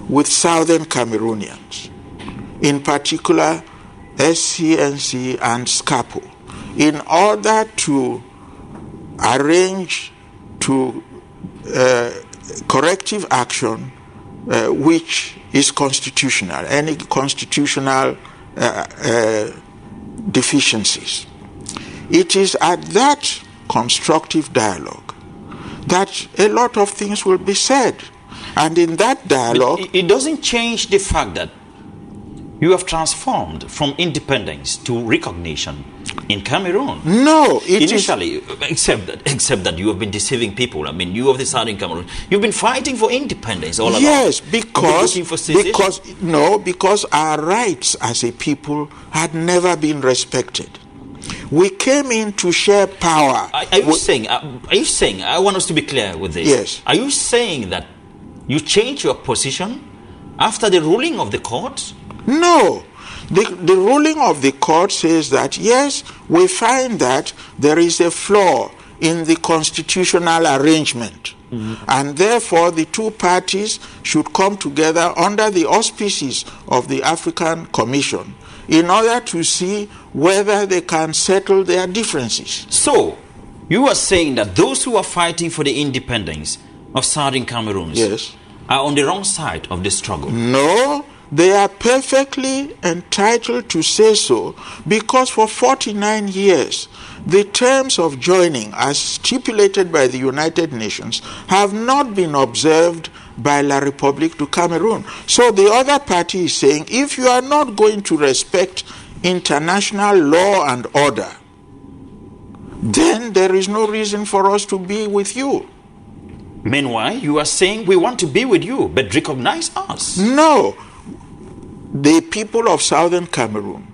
with Southern Cameroonians, in particular SCNC and SCAPO, in order to arrange to corrective action which is constitutional, any constitutional deficiencies. It is at that constructive dialogue that a lot of things will be said. And in that dialogue... It doesn't change the fact that you have transformed from independence to recognition in Cameroon. No, initially, except that you have been deceiving people. I mean, you of the Southern Cameroon, you've been fighting for independence all along. Yes, because our rights as a people had never been respected. We came in to share power. Are you saying? I want us to be clear with this. Yes. Are you saying that you changed your position after the ruling of the court? No. The ruling of the court says that, yes, we find that there is a flaw in the constitutional arrangement. Mm-hmm. And therefore, the two parties should come together under the auspices of the African Commission in order to see whether they can settle their differences. So, you are saying that those who are fighting for the independence of Southern Cameroons yes. are on the wrong side of the struggle? No, they are perfectly entitled to say so, because for 49 years, the terms of joining, as stipulated by the United Nations, have not been observed by La République du Cameroon. So the other party is saying, if you are not going to respect international law and order, then there is no reason for us to be with you. Meanwhile, you are saying we want to be with you, but recognize us. No. The people of Southern Cameroon,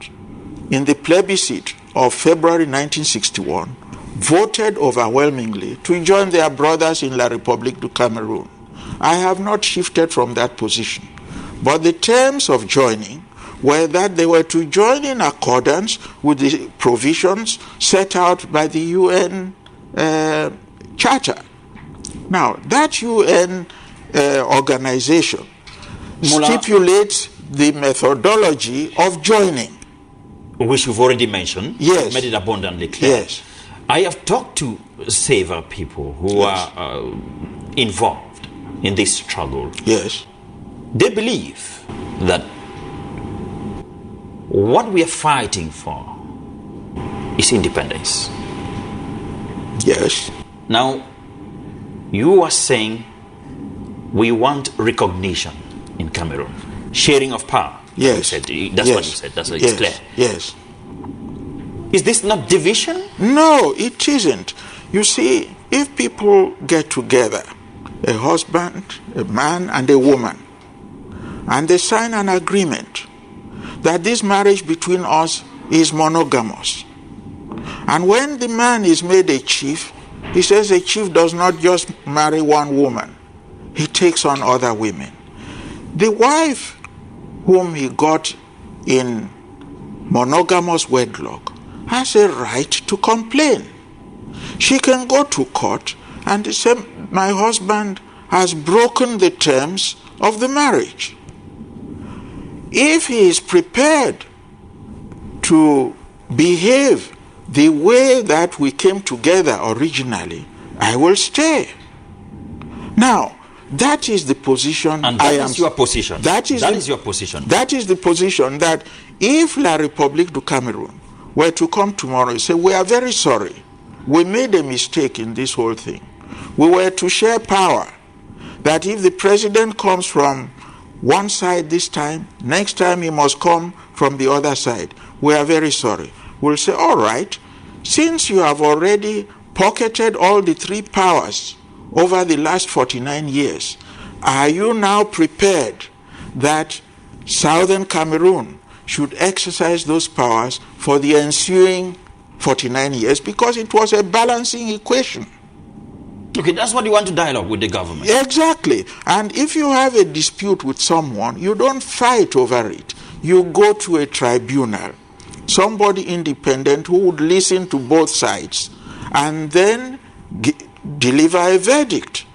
in the plebiscite of February 1961, voted overwhelmingly to join their brothers in La République du Cameroon. I have not shifted from that position. But the terms of joining were that they were to join in accordance with the provisions set out by the UN Charter. Now, that UN organization stipulates the methodology of joining, which you've already mentioned. Yes. Made it abundantly clear. Yes. I have talked to several people who yes. are involved in this struggle. Yes. They believe that what we are fighting for is independence. Yes. Now, you are saying we want recognition in Cameroon. Sharing of power. Yes. That's yes. what you said. That's what yes. it's clear. Yes. Is this not division? No, it isn't. You see, if people get together, a husband, a man, and a woman, and they sign an agreement that this marriage between us is monogamous, and when the man is made a chief, he says a chief does not just marry one woman, he takes on other women. The wife whom he got in monogamous wedlock has a right to complain. She can go to court and say, my husband has broken the terms of the marriage. If he is prepared to behave the way that we came together originally, I will stay. Now, that is the position. And that is your position. That is your position. That is the position that if La République du Cameroon were to come tomorrow and say, we are very sorry, we made a mistake in this whole thing. We were to share power, that if the president comes from one side this time, next time he must come from the other side. We are very sorry. We'll say, all right, since you have already pocketed all the three powers over the last 49 years, are you now prepared that Southern Cameroon should exercise those powers for the ensuing 49 years? Because it was a balancing equation. Okay, that's what you want to dialogue with the government. Exactly. And if you have a dispute with someone, you don't fight over it. You go to a tribunal somebody independent who would listen to both sides and then deliver a verdict.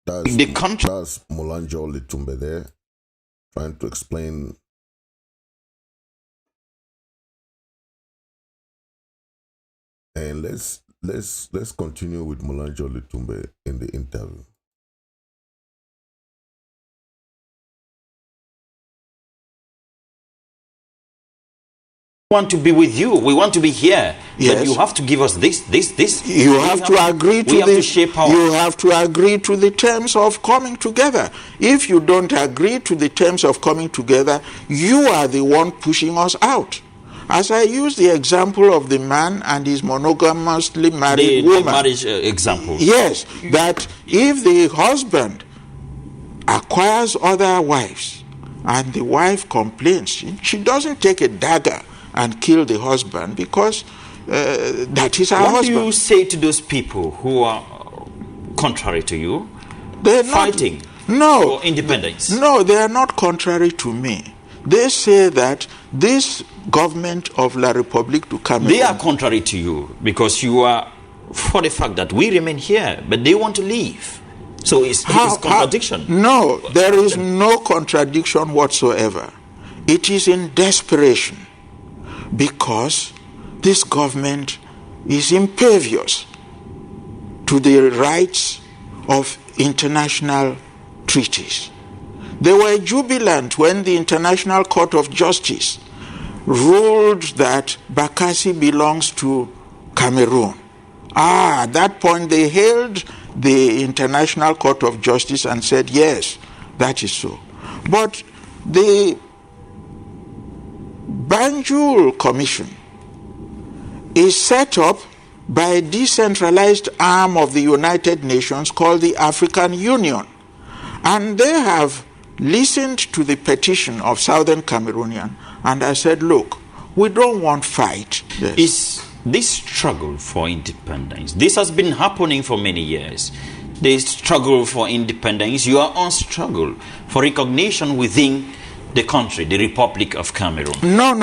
That's Molanjo Litumbe there, trying to explain. And let's continue with Molanjo Litumbe in the interview. Want to be with you. We want to be here. Yes. But you have to give us this. You have to agree to You have to agree to the terms of coming together. If you don't agree to the terms of coming together, you are the one pushing us out. As I use the example of the man and his monogamously married woman. The marriage example. Yes, that if the husband acquires other wives and the wife complains, she doesn't take a dagger and kill the husband because that is her husband. What do you say to those people who are contrary to you? They're fighting for independence? No, they are not contrary to me. They say that this government of La République du Cameroun... They are contrary to you because you are for the fact that we remain here, but they want to leave. So it's contradiction. No, there is no contradiction whatsoever. It is in desperation because this government is impervious to the rights of international treaties. They were jubilant when the International Court of Justice ruled that Bakassi belongs to Cameroon. At that point they hailed the International Court of Justice and said, yes, that is so. But the Banjul Commission is set up by a decentralized arm of the United Nations called the African Union. And they have listened to the petition of Southern Cameroonian and I said, look, we don't want fight. Yes. Is this struggle for independence, this has been happening for many years. The struggle for independence, your own struggle for recognition within the country, the Republic of Cameroon. No.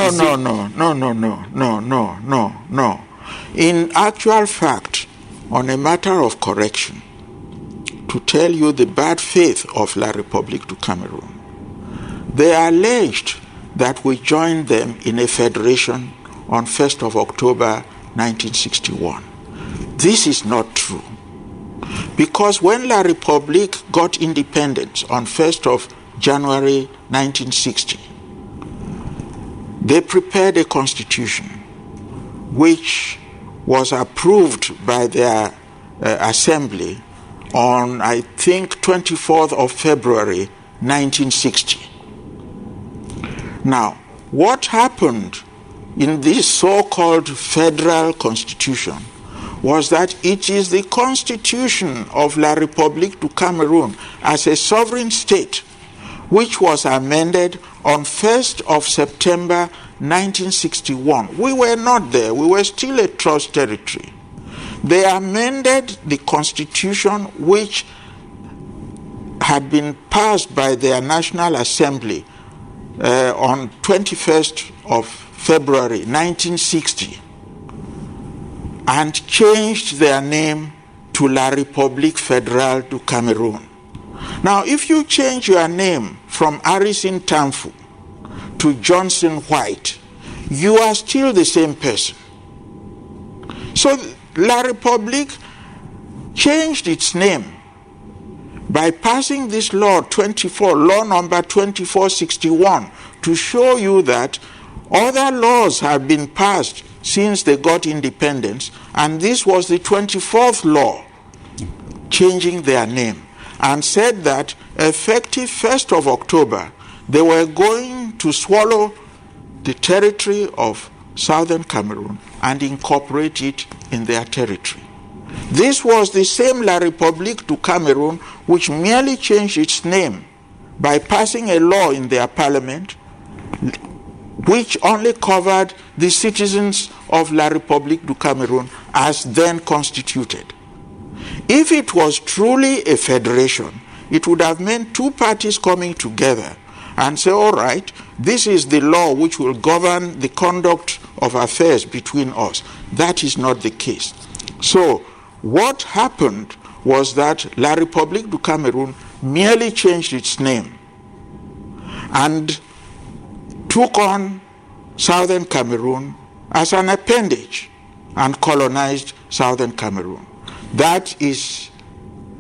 In actual fact, on a matter of correction, to tell you the bad faith of La République du Cameroun, they alleged that we joined them in a federation on 1st of October 1961. This is not true. Because when La République got independence on 1st of January 1960, they prepared a constitution which was approved by their assembly on, I think, 24th of February 1960. Now, what happened in this so-called federal constitution was that it is the constitution of La République du Cameroun as a sovereign state which was amended on 1st of September 1961. We were not there. We were still a trust territory. They amended the constitution which had been passed by their National Assembly on 21st of February 1960 and changed their name to La République Fédérale du Cameroun. Now, if you change your name from Harrison Tamfu to Johnson White, you are still the same person. So La République changed its name by passing this law number 2461, to show you that other laws have been passed since they got independence, and this was the 24th law changing their name, and said that effective 1st of October, they were going to swallow the territory of Southern Cameroon and incorporate it in their territory. This was the same La République du Cameroun which merely changed its name by passing a law in their parliament which only covered the citizens of La République du Cameroun as then constituted. If it was truly a federation, it would have meant two parties coming together and say, all right, this is the law which will govern the conduct of affairs between us. That is not the case. So what happened was that La République du Cameroun merely changed its name and took on Southern Cameroon as an appendage and colonized Southern Cameroon. That is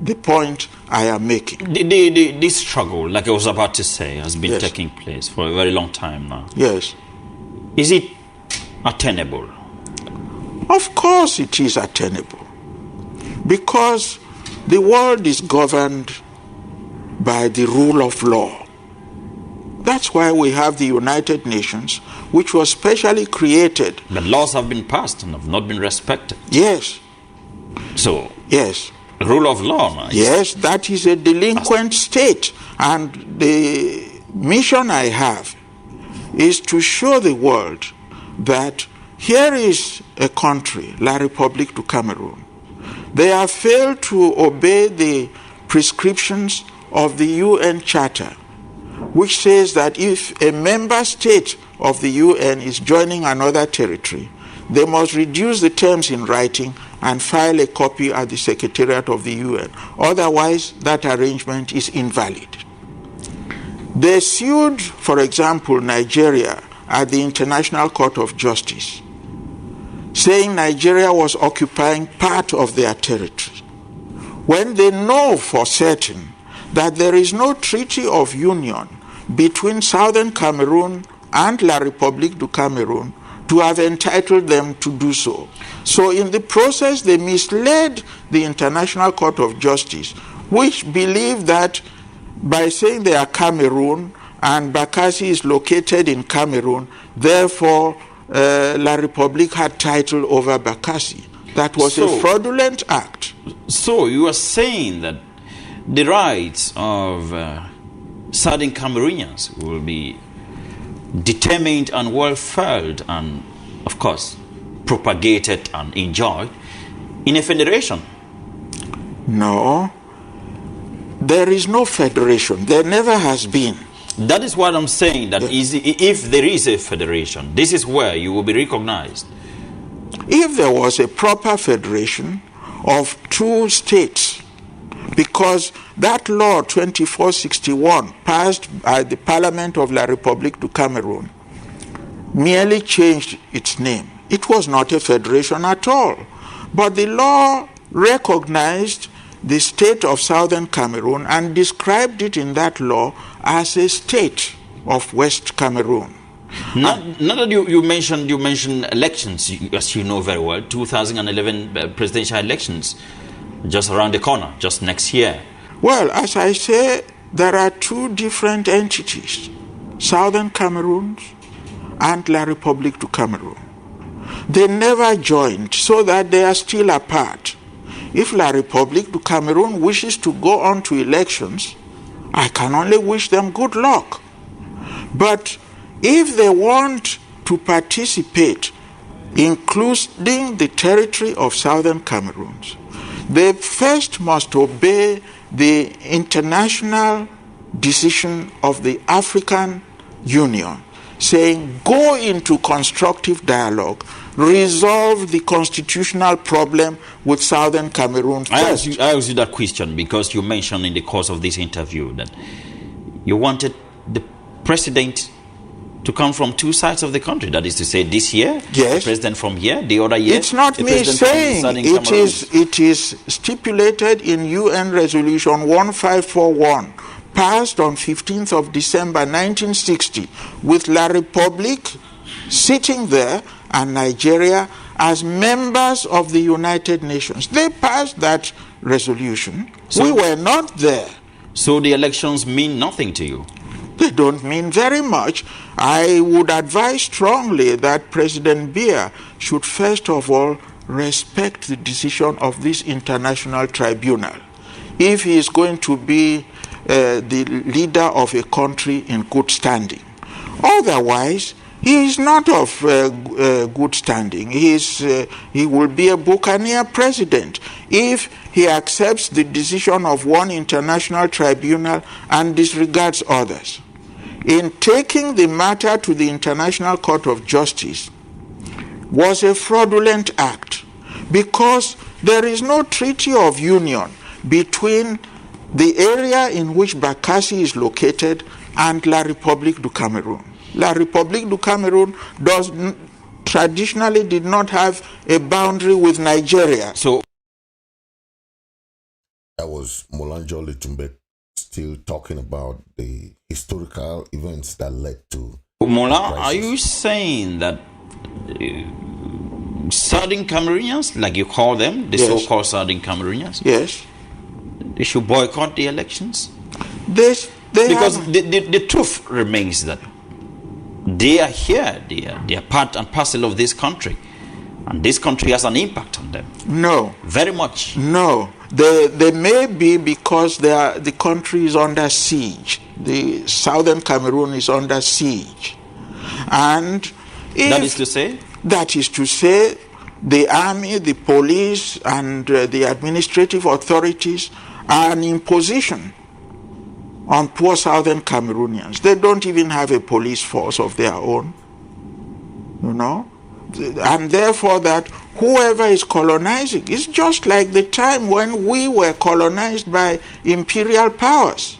the point I am making. This struggle, like I was about to say, has been Yes. taking place for a very long time now. Yes. Is it attainable? Of course it is attainable, because the world is governed by the rule of law. That's why we have the United Nations, which was specially created. But laws have been passed and have not been respected. Yes, So, yes, rule of law now. yes, that is a delinquent state. And the mission I have is to show the world that here is a country, La République du Cameroon. They have failed to obey the prescriptions of the UN Charter, which says that if a member state of the UN is joining another territory, they must reduce the terms in writing and file a copy at the Secretariat of the UN. Otherwise, that arrangement is invalid. They sued, for example, Nigeria at the International Court of Justice, saying Nigeria was occupying part of their territory, when they know for certain that there is no treaty of union between Southern Cameroon and La République du Cameroon to have entitled them to do so. So in the process, they misled the International Court of Justice, which believed that by saying they are Cameroon and Bakassi is located in Cameroon, therefore La République had title over Bakassi. That was a fraudulent act. So you are saying that the rights of Southern Cameroonians will be determined and well felt and, of course, propagated and enjoyed in a federation? No, there is no federation. There never has been. That is what I'm saying, that if there is a federation, this is where you will be recognized. If there was a proper federation of two states, because that law 2461 passed by the Parliament of La République du Cameroon merely changed its name. It was not a federation at all. But the law recognized the state of Southern Cameroon and described it in that law as a state of West Cameroon. Now that you mentioned elections, as you know very well, 2011 presidential elections, just around the corner, just next year. Well, as I say, there are two different entities, Southern Cameroon and La République du Cameroon. They never joined, so that they are still apart. If La République du Cameroon wishes to go on to elections, I can only wish them good luck. But if they want to participate, including the territory of Southern Cameroon, they first must obey the international decision of the African Union, saying go into constructive dialogue, resolve the constitutional problem with Southern Cameroon first. I asked you that question because you mentioned in the course of this interview that you wanted the president to come from two sides of the country. That is to say, this year, yes, the president from here, the other year. It's not me saying, it is stipulated in UN Resolution 1541, passed on 15th of December 1960, with La République sitting there and Nigeria as members of the United Nations. They passed that resolution. So, we were not there. So the elections mean nothing to you? They don't mean very much. I would advise strongly that President Biya should first of all respect the decision of this international tribunal if he is going to be the leader of a country in good standing. Otherwise, he is not of good standing. He will be a buccaneer president if he accepts the decision of one international tribunal and disregards others. in taking the matter to the International Court of Justice was a fraudulent act, because there is no treaty of union between the area in which Bakassi is located and La République du Cameroun. La République du Cameroun traditionally did not have a boundary with Nigeria. So that was Molanjo Litumbe still talking about the historical events that led to Mola, are you saying that Southern Cameroonians, like you call them, the Yes. so-called Southern Cameroonians, Yes. they should boycott the elections? Because the truth remains that they are here, they are part and parcel of this country, and this country has an impact on them. No. Very much. No. They may be, because the country is under siege. The Southern Cameroon is under siege. And That is to say? That is to say, the army, the police, and the administrative authorities are an imposition on poor Southern Cameroonians. They don't even have a police force of their own, you know? And therefore that whoever is colonizing is just like the time when we were colonized by imperial powers.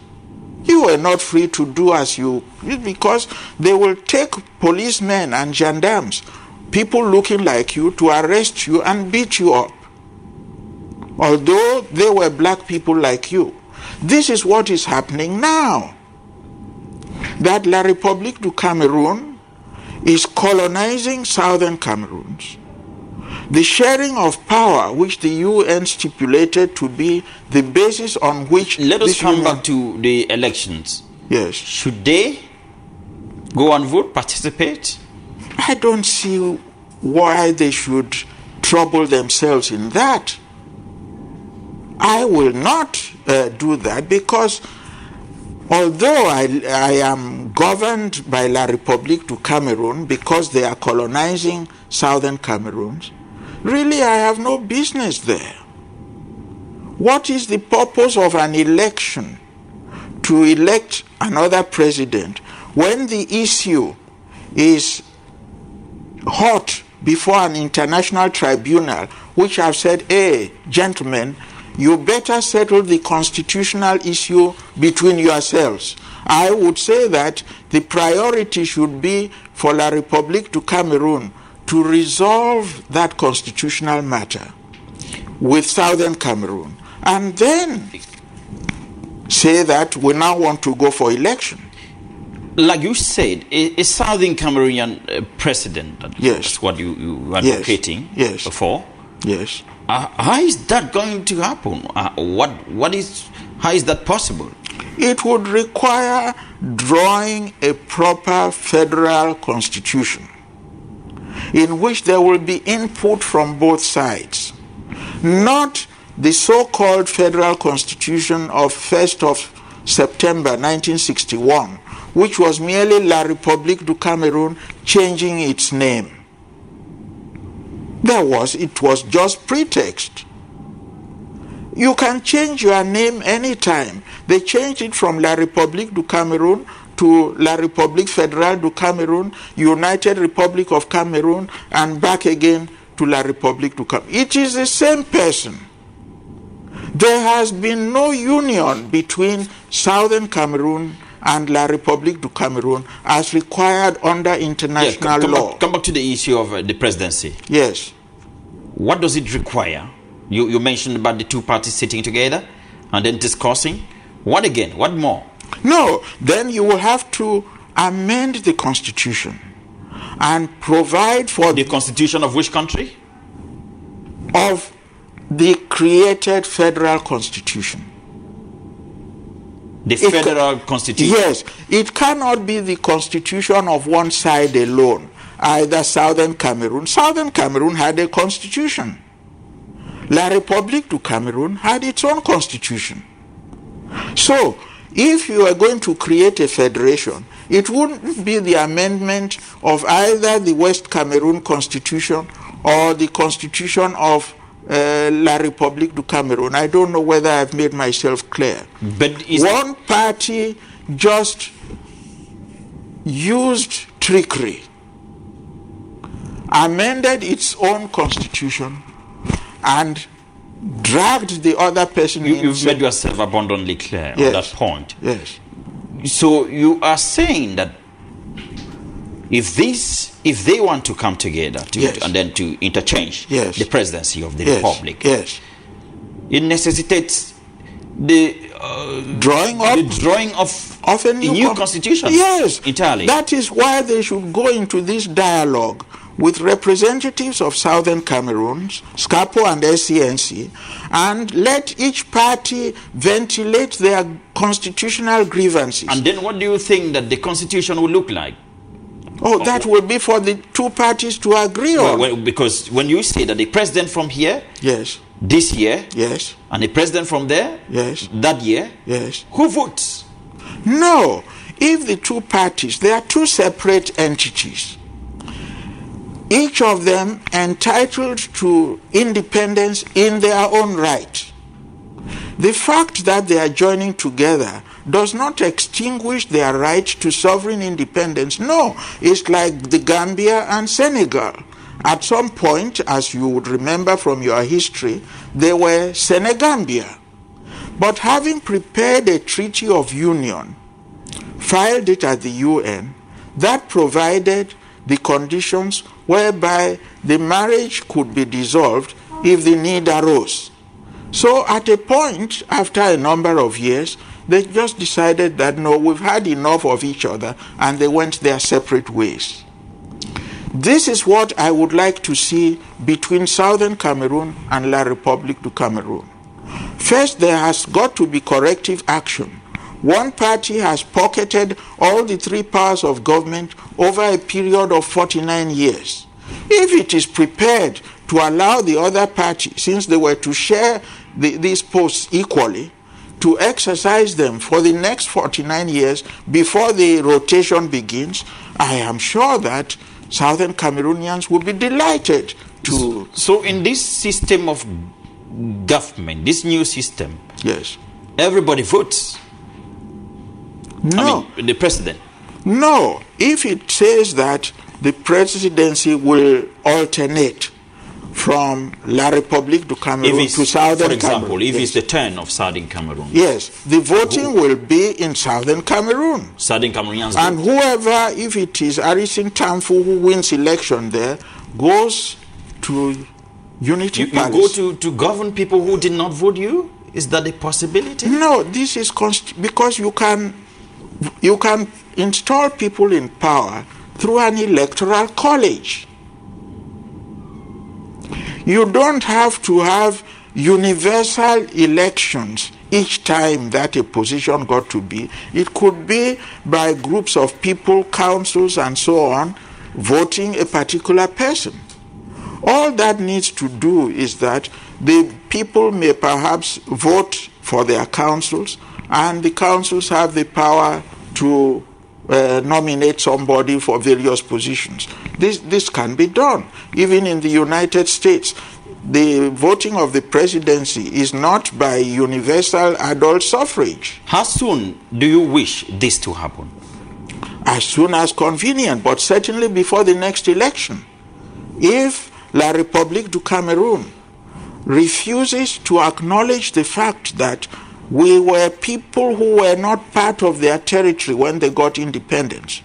You were not free to do as you, because they will take policemen and gendarmes, people looking like you, to arrest you and beat you up, although they were black people like you. This is what is happening now. That La République du Cameroun is colonizing Southern Cameroons. The sharing of power, which the UN stipulated to be the basis on which... Let us come back to the elections. Yes. Should they go and vote, participate? I don't see why they should trouble themselves in that. I will not do that, because although I am governed by La République du Cameroun because they are colonizing Southern Cameroons, really I have no business there. What is the purpose of an election to elect another president when the issue is hot before an international tribunal, which have said, hey, gentlemen, you better settle the constitutional issue between yourselves? I would say that the priority should be for La République du Cameroun to resolve that constitutional matter with Southern Cameroon, and then say that we now want to go for election. Like you said, a Southern Cameroonian president, Yes. that's what you are advocating Yes. for. Yes. How is that going to happen? How is that possible? It would require drawing a proper federal constitution in which there will be input from both sides, not the so-called federal constitution of 1st of September 1961, which was merely La République du Cameroun changing its name. It was just pretext. You can change your name anytime. They changed it from La République du Cameroun to La République Fédérale du Cameroun, United Republic of Cameroon, and back again to La République du Cameroun. It is the same person. There has been no union between Southern Cameroon and La République du Cameroon as required under international law. Come back to the issue of the presidency. Yes. What does it require? You mentioned about the two parties sitting together and then discussing. What again? What more? No, then you will have to amend the constitution and provide for The constitution of which country? of the created federal constitution. The federal constitution. Yes, it cannot be the constitution of one side alone, either Southern Cameroon. Southern Cameroon had a constitution. La République du Cameroun had its own constitution. So, if you are going to create a federation, it wouldn't be the amendment of either the West Cameroon constitution or the constitution of La République du Cameroun. I don't know whether I've made myself clear. But One party just used trickery, amended its own constitution, and dragged the other person in. You've made yourself abundantly clear on that point. Yes. So you are saying that if they want to come together and then to interchange the presidency of the republic, it necessitates the drawing of a new constitution. Yes, entirely. That is why they should go into this dialogue with representatives of Southern Cameroon, SCAPO and SCNC, and let each party ventilate their constitutional grievances. And then what do you think that the constitution will look like? Oh, that will be for the two parties to agree on. Well, because when you say that the president from here, this year, and the president from there, that year, who votes? No, if the two parties, they are two separate entities, each of them entitled to independence in their own right. The fact that they are joining together does not extinguish their right to sovereign independence. No, it's like the Gambia and Senegal. At some point, as you would remember from your history, they were Senegambia. But having prepared a treaty of union, filed it at the UN, that provided the conditions whereby the marriage could be dissolved if the need arose. So at a point, after a number of years, they just decided that no, we've had enough of each other, and they went their separate ways. This is what I would like to see between Southern Cameroon and La République du Cameroon. First, there has got to be corrective action. One party has pocketed all the three powers of government over a period of 49 years. If it is prepared to allow the other party, since they were to share these posts equally, to exercise them for the next 49 years before the rotation begins, I am sure that Southern Cameroonians will be delighted to... So in this system of government, this new system, everybody votes? No. I mean, the president? No. If it says that the presidency will alternate from La République du Cameroon to Southern Cameroon. For example, if it's the turn of Southern Cameroon. Yes, the voting will be in Southern Cameroon. Southern Cameroonians. And whoever, if it is Arisin Tamfu who wins election there, goes to Unity Palace. You go to govern people who did not vote you? Is that a possibility? No, this is because you can install people in power through an electoral college. You don't have to have universal elections each time that a position got to be. It could be by groups of people, councils, and so on, voting a particular person. All that needs to do is that the people may perhaps vote for their councils, and the councils have the power to nominate somebody for various positions. This can be done. Even in the United States, the voting of the presidency is not by universal adult suffrage. How soon do you wish this to happen? As soon as convenient, but certainly before the next election. If La République du Cameroon refuses to acknowledge the fact that we were people who were not part of their territory when they got independence,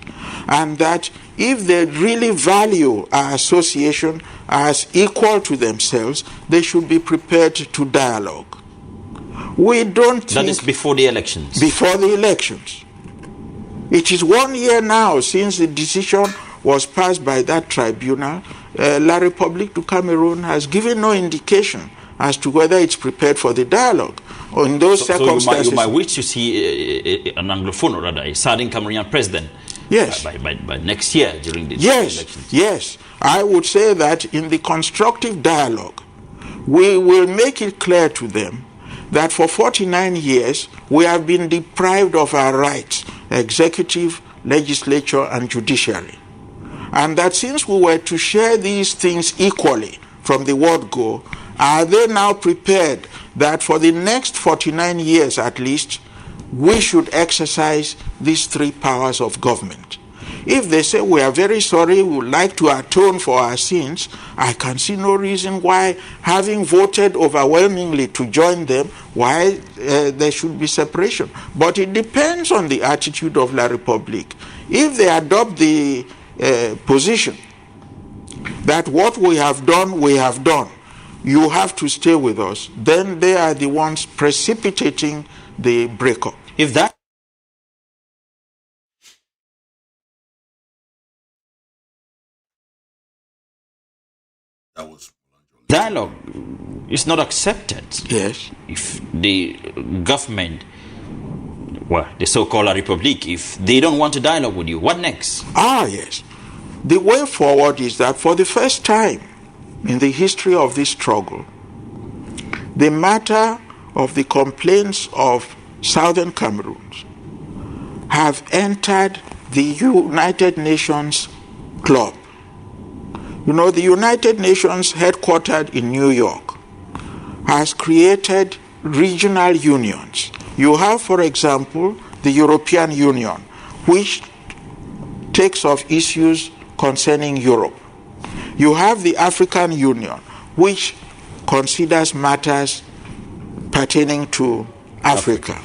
and that if they really value our association as equal to themselves, they should be prepared to dialogue. We don't think... That is before the elections? Before the elections. It is 1 year now since the decision was passed by that tribunal. La République du Cameroon has given no indication as to whether it's prepared for the dialogue. Or in those circumstances... So you might wish to see an Anglophone, or rather a Southern Cameroonian president by next year during the elections. Yes. I would say that in the constructive dialogue, we will make it clear to them that for 49 years, we have been deprived of our rights, executive, legislature, and judiciary. And that since we were to share these things equally from the word go, are they now prepared that for the next 49 years at least, we should exercise these three powers of government? If they say we are very sorry, we would like to atone for our sins, I can see no reason why, having voted overwhelmingly to join them, why there should be separation. But it depends on the attitude of La République. If they adopt the position that what we have done, you have to stay with us, then they are the ones precipitating the breakup. If that was dialogue is not accepted, Yes. if the government, well, the so-called Republic, if they don't want to dialogue with you, what next? Yes. The way forward is that for the first time in the history of this struggle, the matter of the complaints of Southern Cameroons have entered the United Nations club. You know, the United Nations, headquartered in New York, has created regional unions. You have, for example, the European Union, which takes up issues concerning Europe. You have the African Union, which considers matters pertaining to Africa.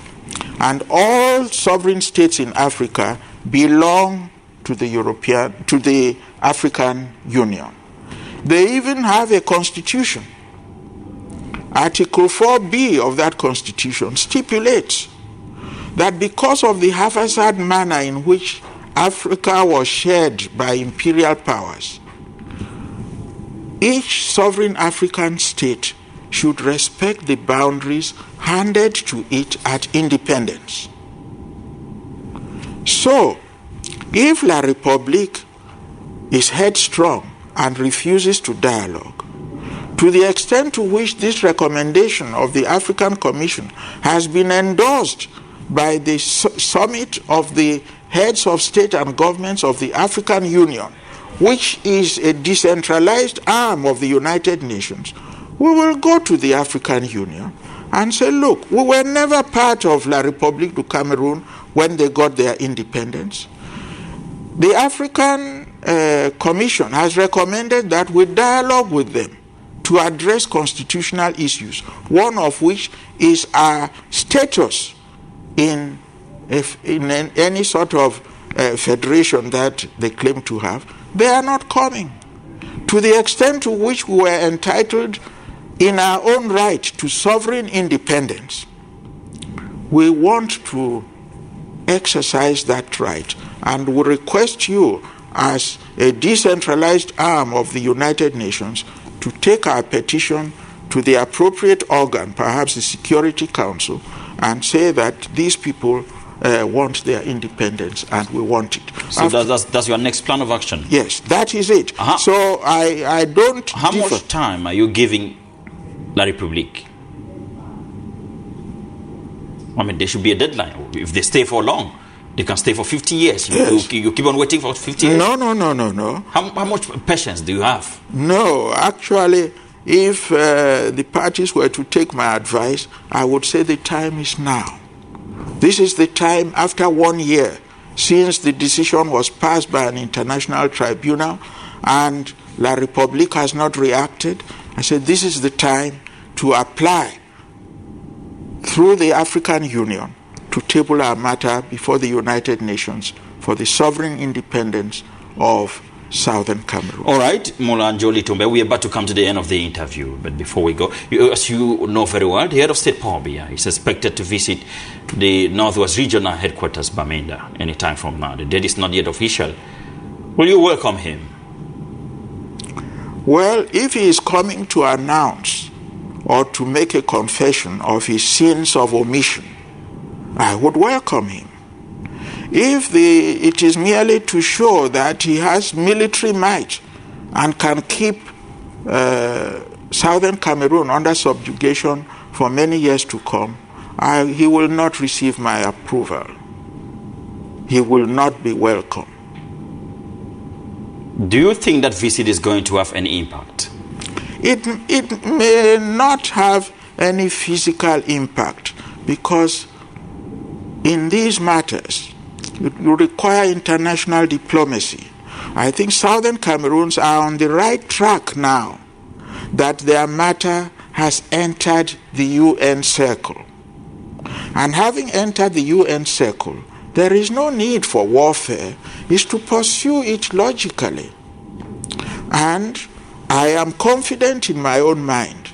And all sovereign states in Africa belong to the African Union. They even have a constitution. Article 4B of that constitution stipulates that because of the haphazard manner in which Africa was shared by imperial powers, each sovereign African state should respect the boundaries handed to it at independence. So, if La République is headstrong and refuses to dialogue, to the extent to which this recommendation of the African Commission has been endorsed by the summit of the heads of state and governments of the African Union, which is a decentralized arm of the United Nations, we will go to the African Union and say, look, we were never part of La République du Cameroon when they got their independence. The African Commission has recommended that we dialogue with them to address constitutional issues, one of which is our status in any sort of federation that they claim to have. They are not coming. To the extent to which we were entitled in our own right to sovereign independence, we want to exercise that right, and we request you as a decentralized arm of the United Nations to take our petition to the appropriate organ, perhaps the Security Council, and say that these people want their independence and we want it. So that's your next plan of action? Yes, that is it. So I don't How much time are you giving La République? I mean, there should be a deadline. If they stay for long, they can stay for 50 years. Yes. You keep on waiting for 50 years? No. How much patience do you have? No, actually, if the parties were to take my advice, I would say the time is now. This is the time after 1 year since the decision was passed by an international tribunal and La République has not reacted. I said this is the time to apply through the African Union to table our matter before the United Nations for the sovereign independence of Southern Cameroon. All right, Mola Njoli Tumbe, we're about to come to the end of the interview, but before we go, as you know very well, the head of state Pobia is expected to visit the Northwest Regional Headquarters, Bamenda, anytime from now. The date is not yet official. Will you welcome him? Well, if he is coming to announce or to make a confession of his sins of omission, I would welcome him. If it is merely to show that he has military might and can keep Southern Cameroon under subjugation for many years to come, he will not receive my approval. He will not be welcome. Do you think that visit is going to have any impact? It may not have any physical impact because in these matters, It will require international diplomacy. I think Southern Cameroons are on the right track now that their matter has entered the UN circle. And having entered the UN circle, there is no need for warfare. It's to pursue it logically. And I am confident in my own mind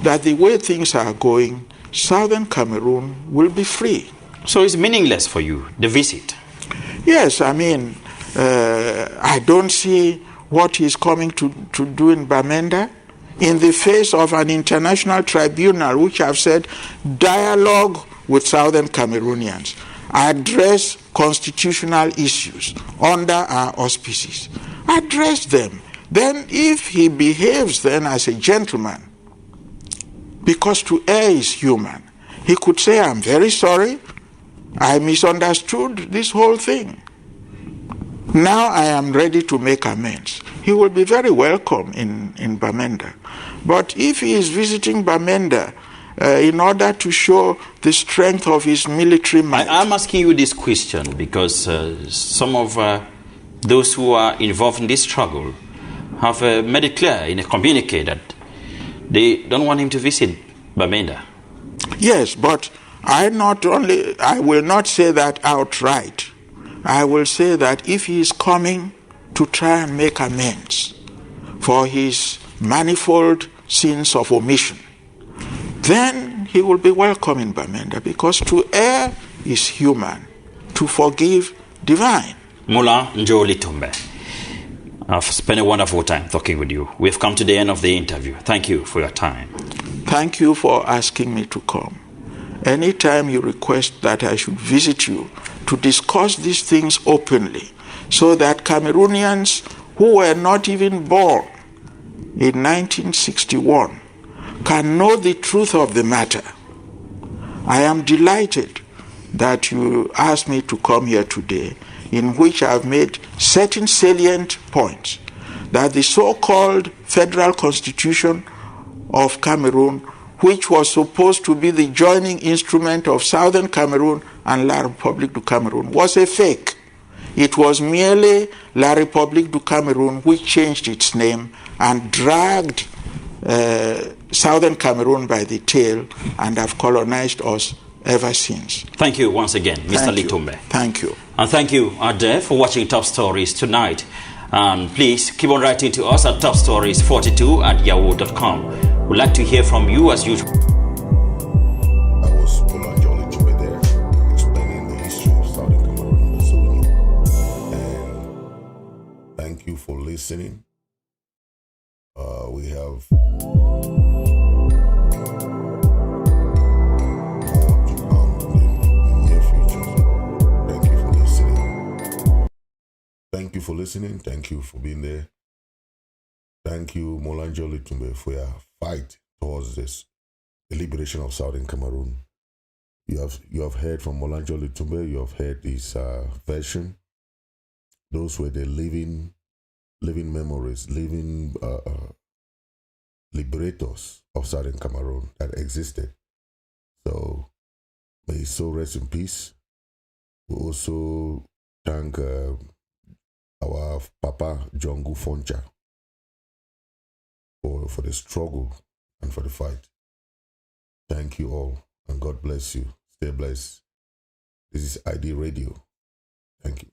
that the way things are going, Southern Cameroon will be free. So it's meaningless for you, the visit? Yes, I mean, I don't see what he's coming to do in Bamenda in the face of an international tribunal which have said dialogue with Southern Cameroonians, address constitutional issues under our auspices, address them. Then if he behaves then as a gentleman, because to err is human, he could say, I'm very sorry, I misunderstood this whole thing. Now I am ready to make amends. He will be very welcome in Bamenda. But if he is visiting Bamenda in order to show the strength of his military might... I'm asking you this question because some of those who are involved in this struggle have made it clear in a communique that they don't want him to visit Bamenda. Yes, but I will not say that outright. I will say that if he is coming to try and make amends for his manifold sins of omission, then he will be welcome in Bamenda, because to err is human, to forgive divine. Mula Njoli-Tumbe, I've spent a wonderful time talking with you. We've come to the end of the interview. Thank you for your time. Thank you for asking me to come. Anytime you request that I should visit you to discuss these things openly, so that Cameroonians who were not even born in 1961 can know the truth of the matter. I am delighted that you asked me to come here today, in which I have made certain salient points that the so-called Federal Constitution of Cameroon, which was supposed to be the joining instrument of Southern Cameroon and La République du Cameroun, was a fake. It was merely La République du Cameroun which changed its name and dragged Southern Cameroon by the tail and have colonized us ever since. Thank you once again, Mr. Litumbe. Thank you. And thank you, Ade, for watching Top Stories tonight. And please keep on writing to us at topstories42@yahoo.com. We'd like to hear from you as usual. I was Tumbe there, explaining the history of Southern Cameroon and Ambazonia. And thank you for listening. We have more to come in the near future. Thank you for listening. Thank you for listening. Thank you for being there. Thank you, Molanjoli-Tumbe, for your fight towards the liberation of Southern Cameroon. You have heard from Molanjoli-Tumbe. You have heard his version. Those were the living memories, living liberators of Southern Cameroon that existed. So may his soul rest in peace. We also thank our Papa Jongu Foncha for the struggle and for the fight. Thank you all, and God bless you. Stay blessed. This is ID Radio. Thank you.